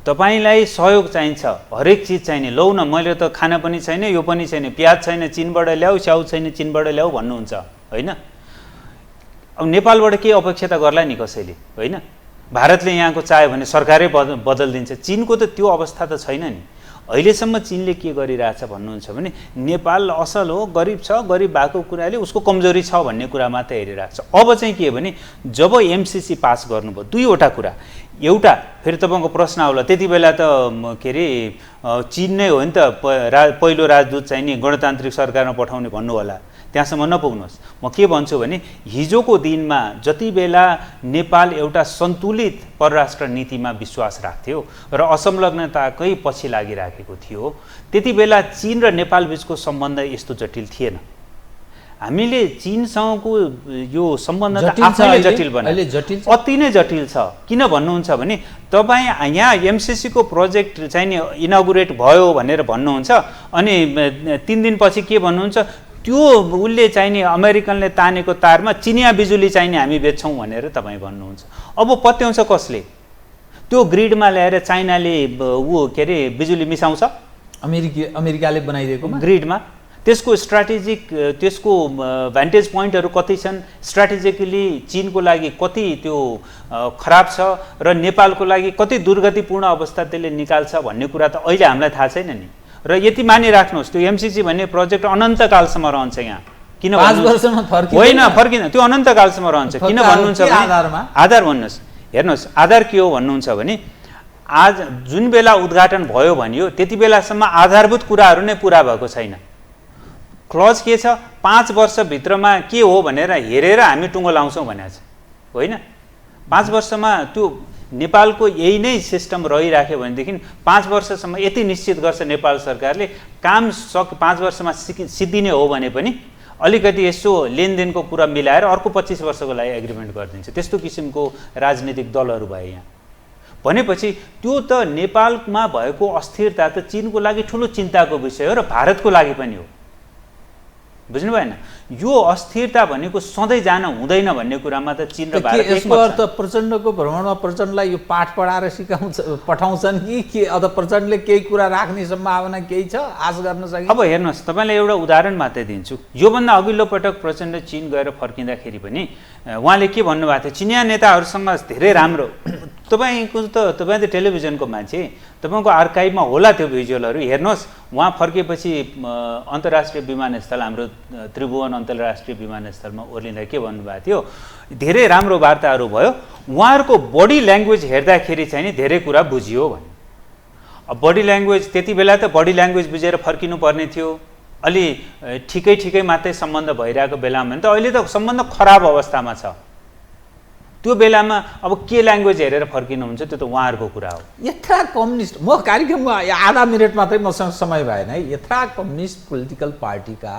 तपाईलाई सहयोग चाहिन्छ, हरेक चिज चाहिने, लौ न मैले त खाना पनि छैन, यो पनि छैन, प्याज छैन चिनबाट ल्याऊ, स्याउ छैन चिनबाट ल्याऊ भन्नुहुन्छ होइन। अब नेपालबाट के अपेक्षा त गर्ला नि कसैले होइन। भारतले यहाँको चाह्यो भने सरकारै बदलिदिन्छ। चीनको त त्यो अवस्था त छैन नि। अहिलेसम्म चीनले के गरिरहेछ भन्नुहुन्छ भने नेपाल असल हो, गरिब छ, गरिब भएको कुराले उसको कमजोरी छ भन्ने कुरा मात्रै हेरिरहेको छ। अब चाहिँ के भने जब एमसीसी पास गर्नुभयो दुईवटा कुरा, एउटा फेरि तपाईँको प्रश्न आउला त्यति बेला त के अरे चीन नै हो नि त पहिलो राजदूत चाहिँ नि गणतान्त्रिक सरकारमा पठाउने भन्नु होला, त्यहाँसम्म नपुग्नुहोस्। म के भन्छु भने हिजोको दिनमा जति बेला नेपाल एउटा सन्तुलित परराष्ट्र नीतिमा विश्वास राख्थ्यो र असंलग्नताकै पछि लागिराखेको थियो, त्यति बेला चीन र नेपाल बीचको सम्बन्ध यस्तो जटिल थिएन। हामीले चीनसँगको यो सम्बन्ध त आफैले जटिल बनायो, अति नै जटिल छ। किन भन्नुहुन्छ भने तपाईँ यहाँ एमसीसीको प्रोजेक्ट चाहिँ नि इनागुरेट भयो भनेर भन्नुहुन्छ, अनि 3 दिनपछि के भन्नुहुन्छ, त्यो उसले चाहिँ नि अमेरिकनले तानेको तारमा चिनिया बिजुली चाहिँ नि हामी बेच्छौँ भनेर तपाईँ भन्नुहुन्छ। अब पत्याउँछ कसले? त्यो ग्रिडमा ल्याएर चाइनाले ऊ के अरे बिजुली मिसाउँछ, अमेरिकाले बनाइदिएको ग्रिडमा। त्यसको स्ट्राटेजिक त्यसको भ्यान्टेज पोइन्टहरू कति छन्, स्ट्राटेजिकली चीनको लागि कति त्यो खराब छ र नेपालको लागि कति दुर्गतिपूर्ण अवस्था त्यसले निकाल्छ भन्ने कुरा त अहिले हामीलाई थाहा छैन नि। र यति मानिराख्नुहोस् त्यो एमसीसी भन्ने प्रोजेक्ट अनन्तकालसम्म रहन्छ यहाँ। किन 5 वर्षमा फर्किँदैन? होइन फर्किँदैन, त्यो अनन्तकालसम्म रहन्छ। किन भन्नुहुन्छ भने आधार भन्नुहोस्, हेर्नुहोस् आधार के हो भन्नुहुन्छ भने आज जुन बेला उद्घाटन भयो भनियो त्यति बेलासम्म आधारभूत कुराहरू नै पुरा भएको छैन। क्लज के छ, 5 वर्षभित्रमा के हो भनेर हेरेर हामी टुङ्गो लाउँछौँ भनेको छ होइन। 5 वर्षमा त्यो नेपालको यही नै सिस्टम रहिराख्यो भनेदेखि 5 वर्षसम्म यति निश्चित गर्छ नेपाल सरकारले काम 5 वर्षमा सिद्धिने हो भने पनि अलिकति यसो लेनदेनको कुरा मिलाएर अर्को 25 वर्षको लागि एग्रिमेन्ट गरिदिन्छ। त्यस्तो किसिमको राजनीतिक दलहरू भए यहाँ। भनेपछि त्यो त नेपालमा भएको अस्थिरता त चीनको लागि ठुलो चिन्ताको विषय हो र भारतको लागि पनि हो। बुझ्नु भएन? यो अस्थिरता भनेको सधैँ जान हुँदैन भन्ने कुरामा त चीन र भारत यसको अर्थ प्रचण्डको भ्रमणमा प्रचण्डलाई यो पाठ पढाएर पठाउँछन् कि अथवा प्रचण्डले केही कुरा राख्ने सम्भावना केही छ आश गर्न सकिन्छ? अब हेर्नुहोस् तपाईँलाई एउटा उदाहरण मात्रै दिन्छु। योभन्दा अघिल्लो पटक प्रचण्ड चीन गएर फर्किँदाखेरि पनि उहाँले के भन्नुभएको थियो, चिनिया नेताहरूसँग धेरै राम्रो, तपाईँ त टेलिभिजनको मान्छे, तपाईँको आर्काइभमा होला त्यो भिजुअलहरू हेर्नुहोस्। उहाँ फर्केपछि अन्तर्राष्ट्रिय विमानस्थल हाम्रो त्रिभुवन अन्तर्राष्ट्रिय विमानस्थलमा ओर्लिँदा के भन्नुभएको थियो, धेरै राम्रो वार्ताहरू भयो, उहाँहरूको बडी ल्याङ्ग्वेज हेर्दाखेरि चाहिँ नि धेरै कुरा बुझियो भने। अब बडी ल्याङ्ग्वेज त्यति बेला त बडी ल्याङ्ग्वेज बुझेर फर्किनु पर्ने थियो, अलि ठिकै मात्रै सम्बन्ध भइरहेको बेलामा भने त अहिले त सम्बन्ध खराब अवस्थामा छ। त्यो बेलामा अब के ल्याङ्ग्वेज हेरेर फर्किनुहुन्छ त्यो त उहाँहरूको कुरा हो। यत्रा कम्युनिस्ट, म कार्यक्रममा आधा मिनट मात्रै मसँग समय भएन है, यत्रा कम्युनिस्ट पोलिटिकल पार्टीका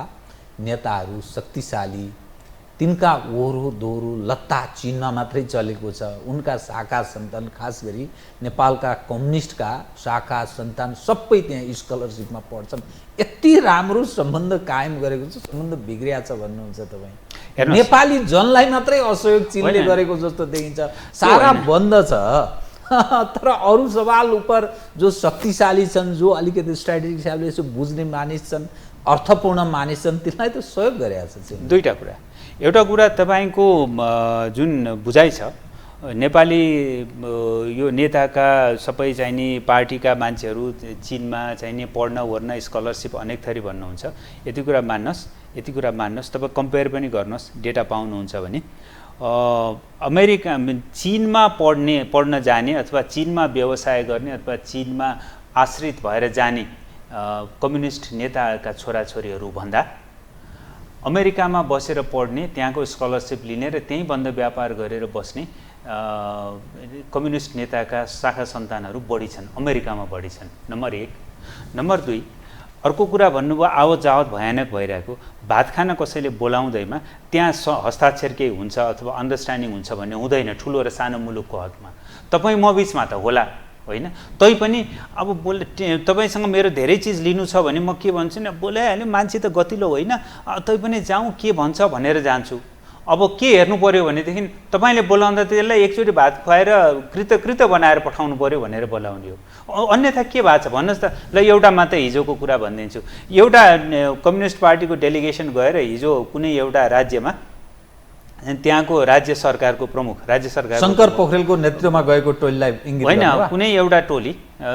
नेताहरू शक्तिशाली, तिनका ओहो दोहोरो लत्ता चीनमा मात्रै चलेको छ। उनका शाखा सन्तान, खास गरी नेपालका कम्युनिस्टका शाखा सन्तान सबै त्यहाँ स्कलरसिपमा पढ्छन्। यति राम्रो सम्बन्ध कायम गरेको छ, सम्बन्ध बिग्रिया छ भन्नुहुन्छ तपाईँ? नेपाली जनलाई मात्रै असहयोग चीनले गरेको जस्तो देखिन्छ। सारा बन्द छ तर अरू सवाल उपर जो शक्तिशाली छन्, जो अलिकति स्ट्राटेजिक हिसाबले यसो बुझ्ने मानिस छन्, अर्थपूर्ण मानिस छन्, तिनलाई त सहयोग गरेको छ। दुईटा कुरा, एउटा कुरा तपाईँको जुन बुझाइ छ नेपाली यो नेताका सबै चाहिँ नि पार्टीका मान्छेहरू चीनमा चाहिँ नि पढ्न ओर्न स्कलरसिप अनेक थरी भन्नुहुन्छ। यति कुरा मान्नुहोस्, तपाईँ कम्पेयर पनि गर्नुहोस्, डेटा पाउनुहुन्छ भने अमेरिका चीनमा पढ्न जाने अथवा चीनमा व्यवसाय गर्ने अथवा चीनमा आश्रित भएर जाने कम्युनिस्ट नेताका छोराछोरीहरू भन्दा अमेरिकामा बसेर पढ्ने, त्यहाँको स्कलरसिप लिने र त्यहीँ बन्द व्यापार गरेर बस्ने कम्युनिस्ट नेताका शाखा सन्तानहरू बढी छन्, अमेरिकामा बढी छन्। नम्बर 1। नम्बर 2, अर्को कुरा भन्नुभयो आवत जावत भयानक भइरहेको, भात खान कसैले बोलाउँदैमा त्यहाँ हस्ताक्षर केही हुन्छ अथवा अन्डरस्ट्यान्डिङ हुन्छ भन्ने हुँदैन ठुलो र सानो मुलुकको हकमा। तपाईँ म बिचमा त होला होइन, तैपनि अब तपाईँसँग मेरो धेरै चिज लिनु छ भने म के भन्छु नि, बोलाइहाल्यो मान्छे त गतिलो होइन, तैपनि जाउँ के भन्छ भनेर जान्छु। अब के हेर्नु पर्यो भनेदेखि तपाईँले बोलाउँदा त्यसलाई एकचोटि भात खुवाएर कृत बनाएर पठाउनु पर्यो भनेर बोलाउने हो। अन्यथा के भएको छ भन्नुहोस् त। ल एउटा मात्रै हिजोको कुरा भनिदिन्छु। एउटा कम्युनिस्ट पार्टीको डेलिगेसन गएर हिजो कुनै एउटा राज्यमा त्यहाँको राज्य सरकारको प्रमुख, राज्य सरकार शङ्कर पोखरेलको नेतृत्वमा गएको टोलीलाई इङ्गित होइन, कुनै एउटा टोली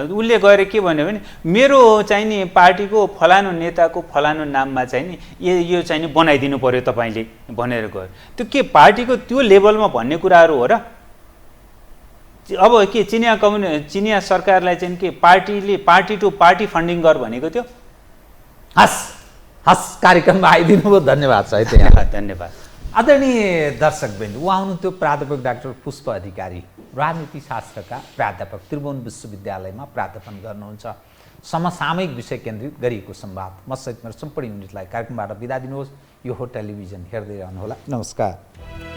उसले गएर के भन्यो भने मेरो चाहिँ नि पार्टीको फलानु नेताको फलानु नाममा चाहिँ नि यो चाहिँ नि बनाइदिनु पर्यो तपाईँले भनेर गयो। त्यो के पार्टीको त्यो लेभलमा भन्ने कुराहरू हो र? अब के चिनिया सरकारलाई चाहिँ के पार्टीले पार्टी टु पार्टी फन्डिङ गर भनेको थियो? हस् कार्यक्रममा आइदिनु भयो, धन्यवाद छ है त्यहाँ। धन्यवाद। आदरणीय दर्शकवृन्द, उहाँ हुनुहुन्थ्यो प्राध्यापक डाक्टर पुष्प अधिकारी, राजनीति शास्त्रका प्राध्यापक, त्रिभुवन विश्वविद्यालयमा प्राध्यापन गर्नुहुन्छ। समसामयिक विषय केन्द्रित गरिएको संवाद। म सहित मेरो सम्पूर्ण युनिटलाई कार्यक्रमबाट बिदा दिनुहोस्। यो हो टेलिभिजन, हेर्दै रहनुहोला। नमस्कार।